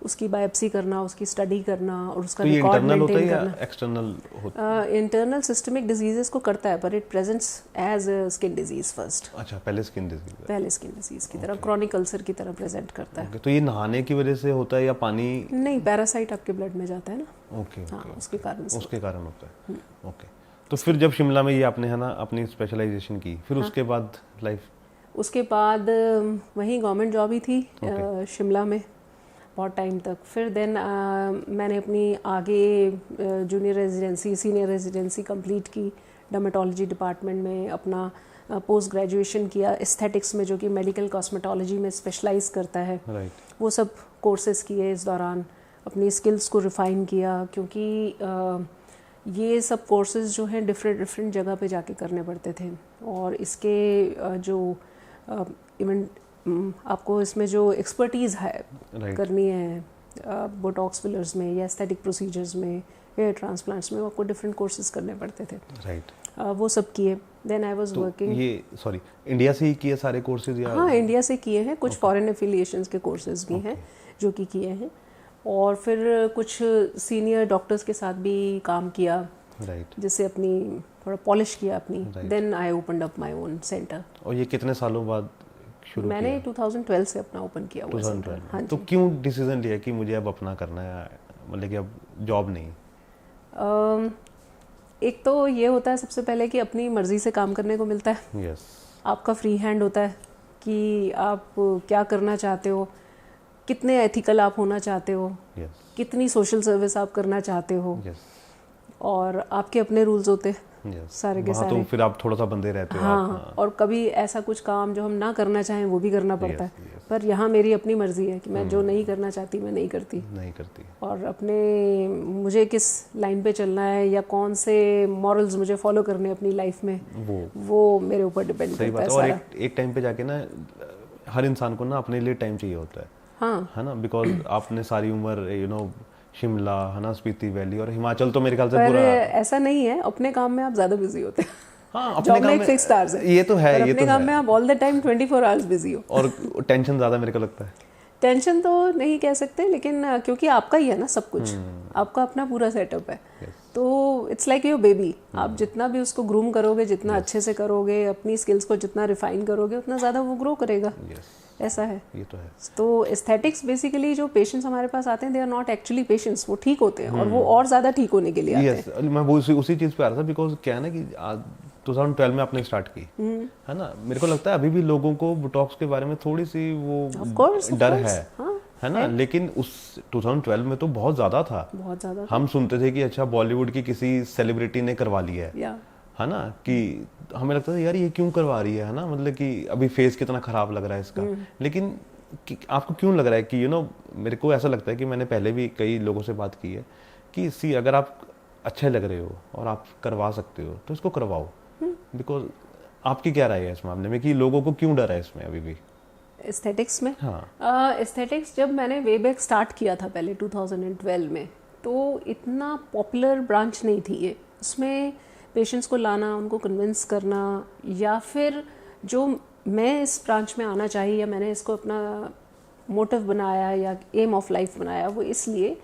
S1: उसकी बायोप्सी करना, उसकी स्टडी करना और उसका रिकॉर्ड मेंटेन करना।
S2: एक्सटर्नल होता है?
S1: इंटरनल सिस्टमिक डिजीजेस को करता है, पर it presents as skin disease first.
S2: अच्छा, पहले स्किन डिजीज,
S1: पहले स्किन डिजीज की तरह, क्रॉनिक अल्सर की तरह प्रेजेंट करता है।
S2: तो ये नहाने की वजह से होता है या पानी?
S1: नहीं, पैरासाइट आपके ब्लड में जाता है ना।
S2: ओके,
S1: हाँ, उसके कारण
S2: होता है। ओके, तो फिर जब शिमला में ये आपने, है ना, अपनी स्पेशलाइजेशन की, फिर उसके बाद लाइफ?
S1: उसके बाद वहीं गवर्नमेंट जॉब ही थी शिमला में बहुत टाइम तक। फिर देन मैंने अपनी आगे junior residency, senior residency complete की डर्मेटोलॉजी डिपार्टमेंट में। अपना पोस्ट ग्रेजुएशन किया एस्थेटिक्स में, जो कि मेडिकल कॉस्मेटोलॉजी में स्पेशलाइज करता है। वो सब कोर्सेज किए इस दौरान, अपनी स्किल्स को रिफ़ाइन किया, क्योंकि ये सब कोर्सेज जो हैं डिफरेंट जगह पे जाके करने पड़ते थे। और इसके जो इवन आपको इसमें जो एक्सपर्टीज़ है करनी है बोटॉक्स फिलर्स में या एस्थेटिक प्रोसीजर्स में, हेयर ट्रांसप्लांट्स में, आपको डिफरेंट कोर्सेज करने पड़ते थे। वो सब किए। Then I was working.
S2: ये इंडिया से ही किए सारे कोर्सेज या? हाँ,
S1: इंडिया से किए हैं, कुछ फॉरेन एफिलिएशंस के कोर्सेज भी हैं जो कि किए हैं। और फिर कुछ सीनियर डॉक्टर्स के साथ भी काम किया, जिससे अपनी थोड़ा पॉलिश किया अपनी। Then I opened up my own centre.
S2: और ये कितने सालों बाद शुरू
S1: मैंने 2012 से अपना ओपन किया हुआ सेंटर। हाँ,
S2: तो क्यों डिसीजन लिया कि मुझे अब अपना करना है, मतलब कि अब जॉब नहीं?
S1: एक तो ये होता है सबसे पहले कि अपनी मर्जी से काम करने को मिलता है। आपका फ्री हैंड होता है कि आप क्या करना चाहते हो, कितने एथिकल आप होना चाहते हो, कितनी सोशल सर्विस आप करना चाहते हो, और आपके अपने रूल्स होते हैं सारे के सारे।
S2: तो फिर आप थोड़ा सा बंदे रहते हो।
S1: हाँ, और कभी ऐसा कुछ काम जो हम ना करना चाहें वो भी करना पड़ता है। पर यहाँ मेरी अपनी मर्जी है कि मैं जो नहीं करना चाहती मैं नहीं करती। और अपने मुझे किस लाइन पे चलना है या कौन से मॉरल्स मुझे फॉलो करने अपनी लाइफ में, वो मेरे ऊपर डिपेंड करता है सारा।
S2: और एक टाइम पे जाके ना हर इंसान को ना अपने लिए टाइम चाहिए होता है।
S1: हाँ,
S2: है ना, बिकॉज आपने सारी उम्र शिमला, है ना, स्पीति वैली और हिमाचल तो मेरे ख्याल से पूरा।
S1: ऐसा नहीं है, अपने काम में आप ज्यादा बिजी होते हैं।
S2: हाँ, अपने काम में
S1: फिक्स आवर्स है।
S2: ये तो है,
S1: ये अपने काम में आप all the time 24 hours busy हो।
S2: और टेंशन ज्यादा मेरे को लगता है।
S1: टेंशन तो नहीं कह सकते, लेकिन क्योंकि आपका ही है ना सब कुछ, आपका अपना पूरा सेटअप है। तो इट्स लाइक योर बेबी, आप जितना भी उसको ग्रूम करोगे, जितना अच्छे से करोगे, अपनी स्किल्स को जितना रिफाइन करोगे, उतना ज़्यादा वो ग्रो करेगा। ऐसा है।
S2: ये तो है।
S1: तो एस्थेटिक्स बेसिकली जो पेशेंट्स हमारे पास आते हैं, they are not actually patients, वो ठीक होते हैं और वो और ज़्यादा ठीक होने के लिए आते हैं।
S2: मैं वो उसी चीज़ पे आ रहा था, बिकॉज क्या है ना कि 2012 में आपने स्टार्ट की है ना, मेरे को लगता है अभी भी लोगों को बोटॉक्स के बारे में थोड़ी सी वो डर है ना, लेकिन उस 2012 में तो बहुत ज़्यादा था,
S1: बहुत ज़्यादा।
S2: हम सुनते थे कि अच्छा बॉलीवुड की किसी सेलिब्रिटी ने करवा लिया है ना, कि हमें लगता था यार ये क्यों करवा रही है ना, मतलब कि अभी फेस कितना खराब लग रहा है इसका। लेकिन आपको क्यों लग रहा है कि मेरे को ऐसा लगता है कि मैंने पहले भी कई लोगों से बात की है कि सी अगर आप अच्छे लग रहे हो और आप करवा सकते हो तो इसको करवाओ। बिकॉज आपकी क्या राय है इस मामले में कि लोगों को क्यों डर है इसमें अभी भी
S1: एस्थेटिक्स में?
S2: हाँ,
S1: एस्थेटिक्स जब मैंने वे बैक स्टार्ट किया था पहले 2012 में, तो इतना पॉपुलर ब्रांच नहीं थी ये। उसमें पेशेंट्स को लाना, उनको कन्विंस करना, या फिर जो मैं इस ब्रांच में आना चाहिए या मैंने इसको अपना मोटिव बनाया या एम ऑफ लाइफ बनाया, वो इसलिए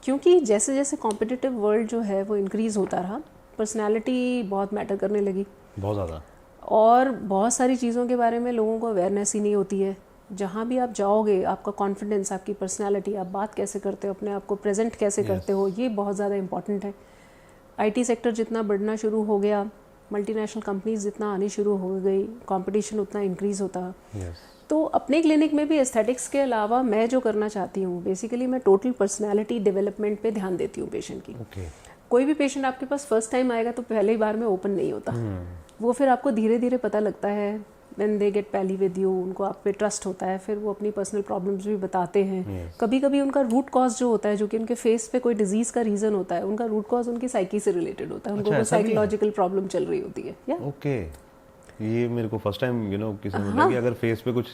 S1: क्योंकि जैसे जैसे कॉम्पिटिटिव वर्ल्ड जो है वो इंक्रीज़ होता रहा, पर्सनालिटी बहुत मैटर करने लगी,
S2: बहुत ज़्यादा।
S1: और बहुत सारी चीज़ों के बारे में लोगों को अवेयरनेस ही नहीं होती है। जहाँ भी आप जाओगे, आपका कॉन्फिडेंस, आपकी पर्सनालिटी, आप बात कैसे करते हो, अपने आप को प्रेजेंट कैसे करते हो, ये बहुत ज़्यादा इंपॉर्टेंट है। आईटी सेक्टर जितना बढ़ना शुरू हो गया, मल्टीनेशनल कंपनीज जितना आनी शुरू हो गई, कंपटीशन उतना इंक्रीज़ होता। तो अपने क्लिनिक में भी एस्थेटिक्स के अलावा मैं जो करना चाहती हूँ, बेसिकली मैं टोटल पर्सनैलिटी डेवलपमेंट पे ध्यान देती हूँ पेशेंट की। कोई भी पेशेंट आपके पास फर्स्ट टाइम आएगा तो पहले ही बार में ओपन नहीं होता। वो फिर आपको धीरे धीरे पता लगता है, व्हेन दे गेट पैली विद यू, उनको आप पे ट्रस्ट होता है, फिर वो अपनी पर्सनल प्रॉब्लम्स भी बताते हैं। कभी कभी उनका रूट कॉज जो होता है, जो कि उनके फेस पे कोई डिजीज का रीजन होता है, उनका रूट कॉज उनकी साइकी से रिलेटेड होता है, उनको कोई साइकोलॉजिकल प्रॉब्लम चल रही होती है।
S2: ओके, ये मेरे को फर्स्ट टाइम किसी ने बोला कि अगर फेस पे कुछ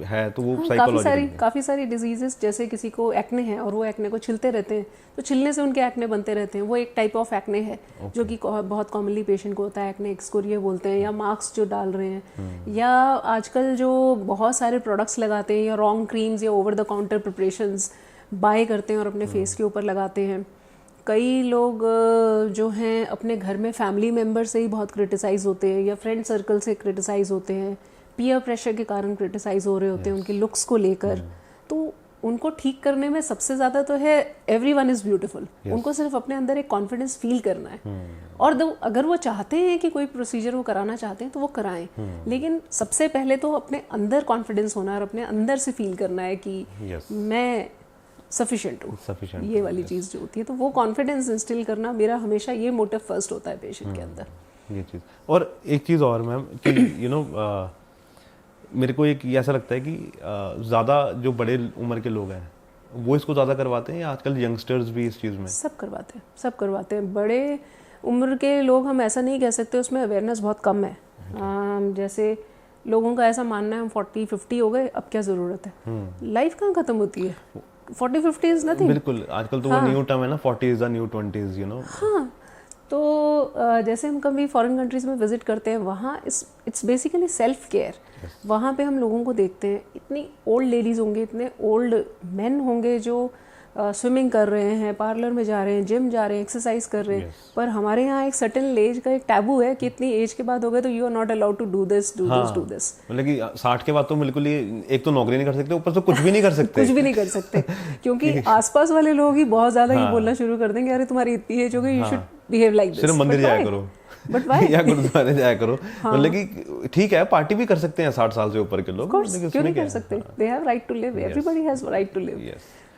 S2: है तो वो साइकोलॉजिकल।
S1: काफ़ी सारी डिजीजेस, जैसे किसी को एक्ने है और वो एक्ने को छिलते रहते हैं, तो छिलने से उनके एक्ने बनते रहते हैं, वो एक टाइप ऑफ एक्ने है जो कि बहुत कॉमनली पेशेंट को होता है। एक्ने एक्सकोरिया बोलते हैं, या मार्क्स जो डाल रहे हैं, या आजकल जो बहुत सारे प्रोडक्ट्स लगाते हैं, या रॉन्ग क्रीम्स या over the counter preparations buy करते हैं और अपने फेस के ऊपर लगाते हैं। कई लोग जो हैं अपने घर में फैमिली मेम्बर से ही बहुत क्रिटिसाइज होते हैं, या फ्रेंड सर्कल से क्रिटिसाइज होते हैं, पीयर प्रेशर के कारण क्रिटिसाइज हो रहे होते हैं उनके लुक्स को लेकर। तो उनको ठीक करने में सबसे ज़्यादा तो है एवरीवन इज़ ब्यूटीफुल। उनको सिर्फ अपने अंदर एक कॉन्फिडेंस फील करना है, और अगर वो चाहते हैं कि कोई प्रोसीजर वो कराना चाहते हैं तो वो कराएं, लेकिन सबसे पहले तो अपने अंदर कॉन्फिडेंस होना और अपने अंदर से फील करना है कि मैं सफिशिएंट हूँ, ये वाली चीज़ जो होती है। तो वो कॉन्फिडेंस इंस्टिल करना मेरा हमेशा ये मोटिव फर्स्ट होता है पेशेंट के अंदर।
S2: ये चीज़। और एक चीज़ और मैम कि मेरे को एक ऐसा लगता है कि ज़्यादा जो बड़े उम्र के लोग हैं वो इसको ज़्यादा करवाते हैं, या आजकल यंगस्टर्स भी इस चीज़ में? सब
S1: करवाते हैं। बड़े उम्र के लोग हम ऐसा नहीं कह सकते, उसमें अवेयरनेस बहुत कम है। जैसे लोगों का ऐसा मानना है हम 40-50 हो गए, अब क्या ज़रूरत है, लाइफ कहाँ ख़त्म होती है, 40-50 इज़ नथिंग।
S2: बिल्कुल, आजकल तो वो न्यू टर्म है ना, 40 इज़ द न्यू 20s,
S1: हाँ, तो जैसे हम कभी फॉरेन कंट्रीज़ में विजिट करते हैं, वहाँ इट्स बेसिकली सेल्फ केयर। वहाँ पे हम लोगों को देखते हैं, इतनी ओल्ड लेडीज़ होंगे, इतने ओल्ड मैन होंगे जो स्विमिंग कर रहे हैं, पार्लर में जा रहे हैं, जिम जा रहे हैं, एक्सरसाइज कर रहे हैं। पर हमारे यहाँ एक सर्टेन एज का एक टैबू है कि इतनी एज के बाद हो गए तो you are not allowed to do this.
S2: मतलब कि 60 के बाद तो बिल्कुल ही एक तो नौकरी नहीं कर सकते, ऊपर से कुछ भी नहीं कर सकते।
S1: क्योंकि आसपास वाले लोग ही बहुत ज्यादा ये बोलना शुरू कर देंगे, अरे तुम्हारी इतनी एज हो गई, you should behave like this.
S2: सिर्फ मंदिर जाया करो,
S1: बट व्हाई
S2: या गुरुद्वारे जाया करो। मतलब कि ठीक है, पार्टी भी कर सकते हैं 60 साल से ऊपर के लोग,
S1: क्यों नहीं कर सकते? They have right to live, everybody has right to live.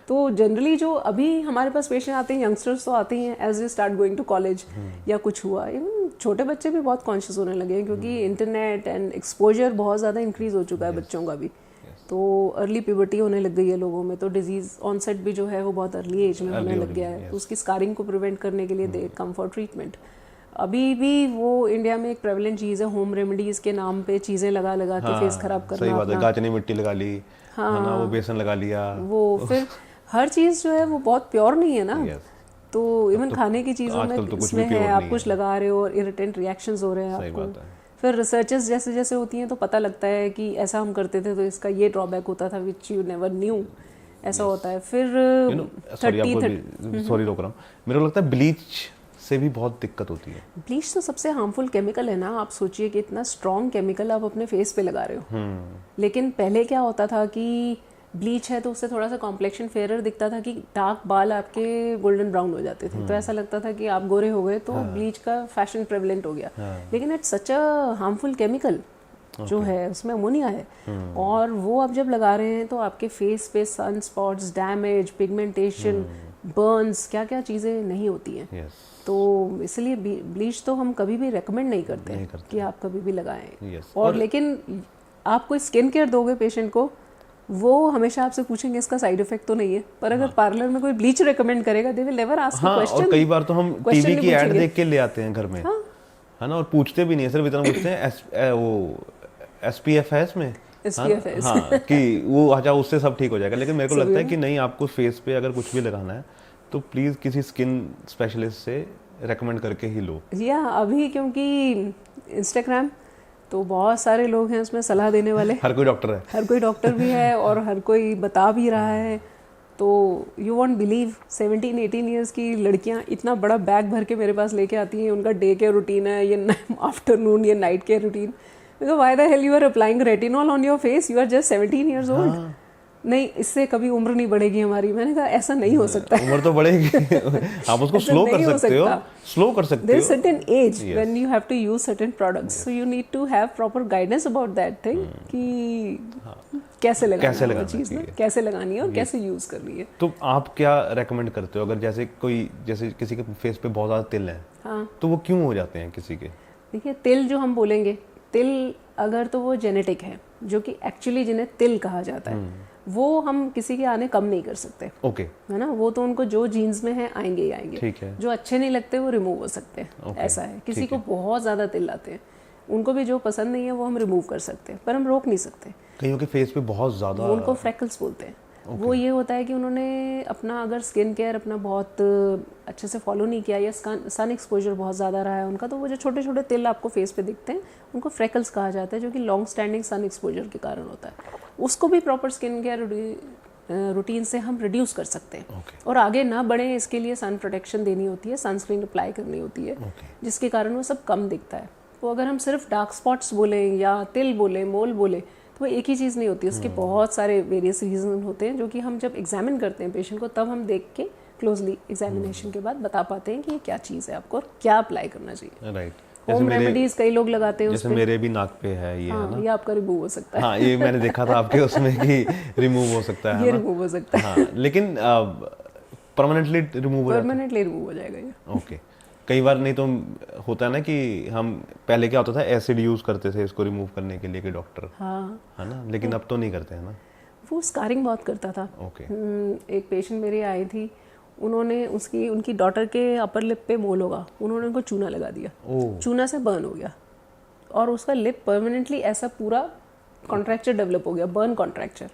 S1: तो जनरली जो अभी हमारे पास पेशेंट आते हैं, यंगस्टर्स तो आते हैं as they start going to college या कुछ हुआ, इवन छोटे बच्चे भी बहुत कॉन्शियस होने लगे हैं, क्योंकि इंटरनेट एंड एक्सपोजर बहुत ज़्यादा इंक्रीज हो चुका है बच्चों का भी। तो अर्ली प्यूबर्टी होने लग गई है लोगों में, तो डिजीज़ ऑनसेट भी जो है वो बहुत अर्ली एज में होने लग गया है। तो उसकी स्कारिंग को प्रिवेंट करने के लिए दे कम फॉर ट्रीटमेंट। अभी भी वो इंडिया में एक प्रेवलेंट चीज़ है, होम रेमेडीज़ के नाम पे चीज़ें लगा के फेस खराब करना।
S2: सही बात है, गाजनी मिट्टी लगा ली, हाँ, वो बेसन लगा लिया,
S1: वो फिर हर चीज़ जो है वो बहुत प्योर नहीं है ना। तो इवन खाने की चीज़ों में इसमें है, आप कुछ लगा रहे हो और इरिटेंट रिएक्शंस हो रहे हैं आपको। फिर रिसर्चेस जैसे जैसे होती हैं तो पता लगता है कि ऐसा हम करते थे तो इसका ये ड्रॉबैक होता था, विच यू नेवर न्यू, ऐसा होता है। फिर
S2: सॉरी रोक रहा हूँ, मेरे को लगता है ब्लीच से भी बहुत दिक्कत होती है।
S1: ब्लीच तो सबसे हार्मफुल केमिकल है ना। आप सोचिए कि इतना स्ट्रॉन्ग केमिकल आप अपने फेस पे लगा रहे हो। लेकिन पहले क्या होता था कि ब्लीच है तो उससे थोड़ा सा कॉम्प्लेक्शन फेयर दिखता था, कि डार्क बाल आपके गोल्डन ब्राउन हो जाते थे, तो ऐसा लगता था कि आप गोरे हो गए, तो ब्लीच का फैशन प्रेवलेंट हो गया। लेकिन it's such a harmful chemical जो है, उसमें अमोनिया है, और वो आप जब लगा रहे हैं तो आपके फेस पे sun spots, damage, pigmentation, burns, क्या क्या चीज़ें नहीं होती हैं। तो इसलिए ब्लीच तो हम कभी भी रेकमेंड नहीं करते कि आप कभी भी लगाएं। और लेकिन आप कोई स्किन केयर दोगे पेशेंट को, वो हमेशा आपसे पूछेंगे इसका साइड इफेक्ट तो नहीं है, पर अगर पार्लर में कोई ब्लीच रेकमेंड करेगा, they will never ask question.
S2: और कई बार तो हम टीवी की ऐड देख के ले आते हैं घर में, है ना, और पूछते भी नहीं है, सिर्फ इतना पूछते हैं वो SPF है इसमें, हाँ, कि वो अच्छा उससे सब ठीक हो जाएगा। लेकिन मेरे को लगता है कि नहीं, आपको फेस पे अगर कुछ भी लगाना है तो प्लीज किसी स्किन स्पेशलिस्ट से रेकमेंड करके ही लो।
S1: या अभी क्योंकि इंस्टाग्राम तो बहुत सारे लोग हैं उसमें सलाह देने वाले,
S2: हर कोई डॉक्टर है,
S1: हर कोई डॉक्टर भी है और हर कोई बता भी रहा है। तो यू वॉन्ट बिलीव 17-18 ईयर्स की लड़कियां इतना बड़ा बैग भर के मेरे पास लेके आती हैं, उनका डे केयर रूटीन है, ये आफ्टरनून, ये night care routine. Why the hell you are applying retinol on your face, you are just 17 years old. नहीं, इससे कभी उम्र नहीं बढ़ेगी हमारी। मैंने कहा ऐसा नहीं हो सकता,
S2: उम्र तो बढ़ेगी। आप उसको स्लो कर सकते हो, स्लो कर सकते हो।
S1: There is certain age when you have to use certain products, so you need to have proper guidance about that thing कि कैसे लगाना है चीज ना, कैसे लगानी है और कैसे यूज करनी है।
S2: तो आप क्या रेकमेंड करते हो अगर जैसे किसी के फेस पे बहुत ज्यादा तिल है, हाँ, तो वो क्यों हो जाते हैं किसी के?
S1: देखिए, तिल जो हम बोलेंगे, तिल अगर तो वो जेनेटिक है, जो कि एक्चुअली जिन्हें तिल कहा जाता है, वो हम किसी के आने कम नहीं कर सकते,
S2: ओके,
S1: है ना। वो तो उनको जो जीन्स में है आएंगे ही आएंगे।
S2: ठीक है।
S1: जो अच्छे नहीं लगते वो रिमूव हो सकते हैं, ऐसा है। किसी को बहुत ज़्यादा तिल आते हैं, उनको भी जो पसंद नहीं है वो हम रिमूव कर सकते हैं, पर हम रोक नहीं सकते।
S2: कईयों के फेस पे बहुत ज़्यादा,
S1: उनको फ्रैकल्स बोलते हैं। वो ये होता है कि उन्होंने अपना अगर स्किन केयर अपना बहुत अच्छे से फॉलो नहीं किया, या सन एक्सपोजर बहुत ज़्यादा रहा है उनका, तो वो जो छोटे छोटे तिल आपको फेस पे दिखते हैं उनको फ्रैकल्स कहा जाता है, जो कि लॉन्ग स्टैंडिंग सन एक्सपोजर के कारण होता है। उसको भी प्रॉपर स्किन केयर रूटीन से हम रिड्यूस कर सकते हैं। और आगे ना बढ़े इसके लिए सन प्रोटेक्शन देनी होती है, सनस्क्रीन अप्लाई करनी होती है, जिसके कारण वो सब कम दिखता है। तो अगर हम सिर्फ डार्क स्पॉट्स बोलें या तिल बोलें, मोल बोलें, तो वो एक ही चीज़ नहीं होती, उसके बहुत सारे वेरियस रीजन होते हैं, जो कि हम जब एग्जामिन करते हैं पेशेंट को, तब हम देख के क्लोजली एग्जामिनेशन के बाद बता पाते हैं कि ये क्या चीज़ है आपको और क्या अप्लाई करना चाहिए।
S2: राइट।
S1: होम रेमेडीज कई लोग लगाते हैं,
S2: जैसे मेरे भी नाक पे है ये, है ना,
S1: ये आपका रिमूव हो सकता है।
S2: हाँ, ये मैंने देखा था आपके उसमें कि रिमूव हो सकता है,
S1: ये रिमूव हो सकता है,
S2: हाँ, लेकिन परमानेंटली रिमूव
S1: हो जाएगा ये।
S2: ओके। कई बार नहीं तो होता है ना कि हम पहले क्या होता था, एसिड यूज करते थे इसको रिमूव करने के लिए कि डॉक्टर,
S1: हाँ,
S2: है ना, लेकिन अब तो नहीं करते हैं ना।
S1: वो स्कारिंग बहुत करता था।
S2: ओके।
S1: एक पेशेंट मेरी आई थी, उन्होंने उनकी डॉटर के अपर लिप पे मोल होगा, उन्होंने उनको चूना लगा दिया, चूना से बर्न हो गया, और उसका लिप परमानेंटली ऐसा पूरा कॉन्ट्रैक्चर डेवलप हो गया, बर्न कॉन्ट्रैक्चर।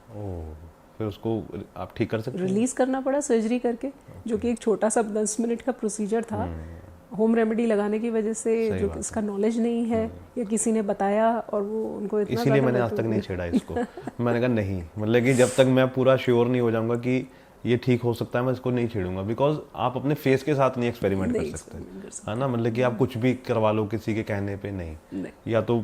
S2: फिर उसको आप ठीक कर सकते हैं?
S1: रिलीज करना पड़ा सर्जरी करके, जो कि एक छोटा सा 10 मिनट का प्रोसीजर था। होम रेमेडी लगाने की वजह से, जो इसका नॉलेज नहीं है या किसी ने बताया और वो उनको इतना,
S2: इसीलिए मैंने आज तक नहीं छेड़ा इसको। मैंने कहा नहीं, मतलब कि जब तक मैं पूरा श्योर नहीं हो जाऊंगा कि ये ठीक हो सकता है, मैं इसको नहीं छेड़ूंगा। बिकॉज आप अपने फेस के साथ नहीं एक्सपेरिमेंट कर सकते, है ना, मतलब कि आप कुछ भी करवा लो किसी के कहने पे नहीं। या तो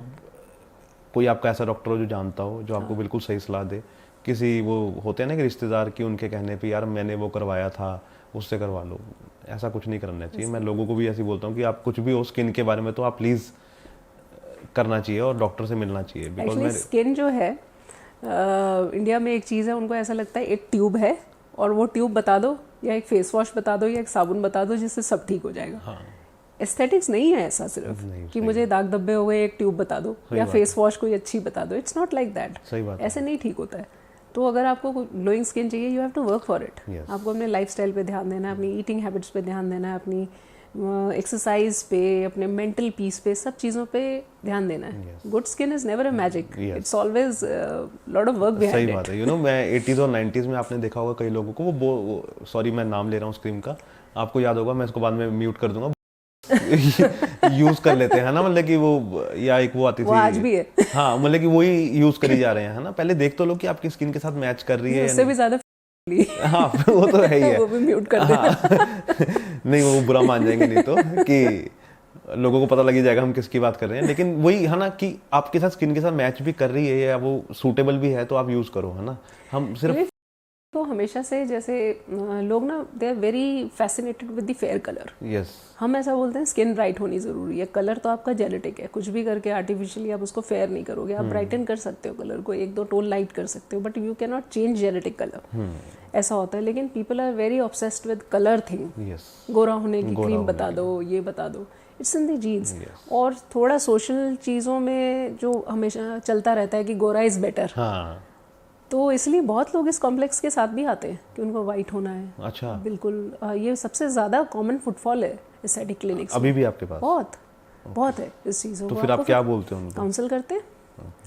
S2: कोई आपका ऐसा डॉक्टर हो जो जानता हो, जो आपको बिल्कुल सही सलाह दे। किसी वो होते हैं ना कि रिश्तेदार की, उनके कहने पे यार मैंने वो करवाया था, उससे करवा लो, ऐसा कुछ नहीं करना चाहिए। मैं लोगों को भी ऐसे बोलता हूँ कि आप कुछ भी हो स्किन के बारे में तो आप प्लीज़ करना चाहिए और डॉक्टर से मिलना चाहिए।
S1: बिकॉज स्किन जो है इंडिया में एक चीज़ है, उनको ऐसा लगता है एक ट्यूब है और वो ट्यूब बता दो, या एक फेस वॉश बता दो, या एक साबुन बता दो, जिससे सब ठीक हो जाएगा। हाँ। एस्थेटिक्स नहीं है ऐसा सिर्फ कि मुझे दाग धब्बे हो गए एक ट्यूब बता दो, या फेस वॉश कोई अच्छी बता दो। इट्स नॉट लाइक दैट, ऐसे नहीं ठीक होता है। तो अगर आपको ग्लोइंग स्किन चाहिए, you have to work for it. आपको अपने लाइफस्टाइल पे ध्यान देना है, अपनी ईटिंग हैबिट्स पे ध्यान देना है, अपनी एक्सरसाइज पे, अपने मेंटल पीस पे, सब चीज़ों पे ध्यान देना है। Good skin is never a magic, it's always lot of work behind it.
S2: सही बात है। यू नो, मैं 80s और 90s में आपने देखा होगा कई लोगों को वो सॉरी मैं नाम ले रहा हूँ उस क्रीम का, आपको याद होगा, मैं इसको बाद में म्यूट कर दूंगा, यूज कर लेते हैं ना, मतलब कि वो, या एक वो आती थी,
S1: आज भी है।
S2: हाँ, मतलब कि वही यूज करी जा रहे हैं, है ना। पहले देख तो लो कि आपकी स्किन के साथ मैच कर रही है,
S1: उससे भी ज्यादा
S2: हाँ वो तो है ही है।
S1: वो भी म्यूट कर देना।
S2: नहीं वो बुरा मान जाएंगे नहीं तो, कि लोगों को पता लग ही जाएगा हम किसकी बात कर रहे हैं। लेकिन वही है ना कि आपके साथ स्किन के साथ मैच भी कर रही है या वो सूटेबल भी है तो आप यूज करो, है ना। हम सिर्फ
S1: तो हमेशा से जैसे लोग ना they are very fascinated with the fair colour.
S2: Yes,
S1: हम ऐसा बोलते हैं स्किन ब्राइट होनी जरूरी है। कलर तो आपका जेनेटिक है, कुछ भी करके आर्टिफिशियली आप उसको फेयर नहीं करोगे। आप ब्राइटन कर सकते हो कलर को, एक दो टोन लाइट कर सकते हो, but you can not change genetic colour. ऐसा होता है। लेकिन people are very obsessed with colour thing.
S2: Yes,
S1: गोरा होने की क्रीम बता दो, ये बता दो, इट्स इन द जीन्स। और थोड़ा सोशल चीज़ों में जो हमेशा चलता रहता है कि गोरा इज बेटर,
S2: हाँ
S1: तो इसलिए बहुत लोग इस कॉम्प्लेक्स के साथ भी आते हैं कि उनको वाइट होना है।
S2: अच्छा,
S1: बिल्कुल। ये सबसे ज्यादा कॉमन फुटफॉल है एस्थेटिक क्लिनिक्स
S2: अभी भी आपके पास
S1: बहुत है इस चीज़ों
S2: तो
S1: को।
S2: फिर आप क्या बोलते हैं उनको?
S1: काउंसिल करते हैं,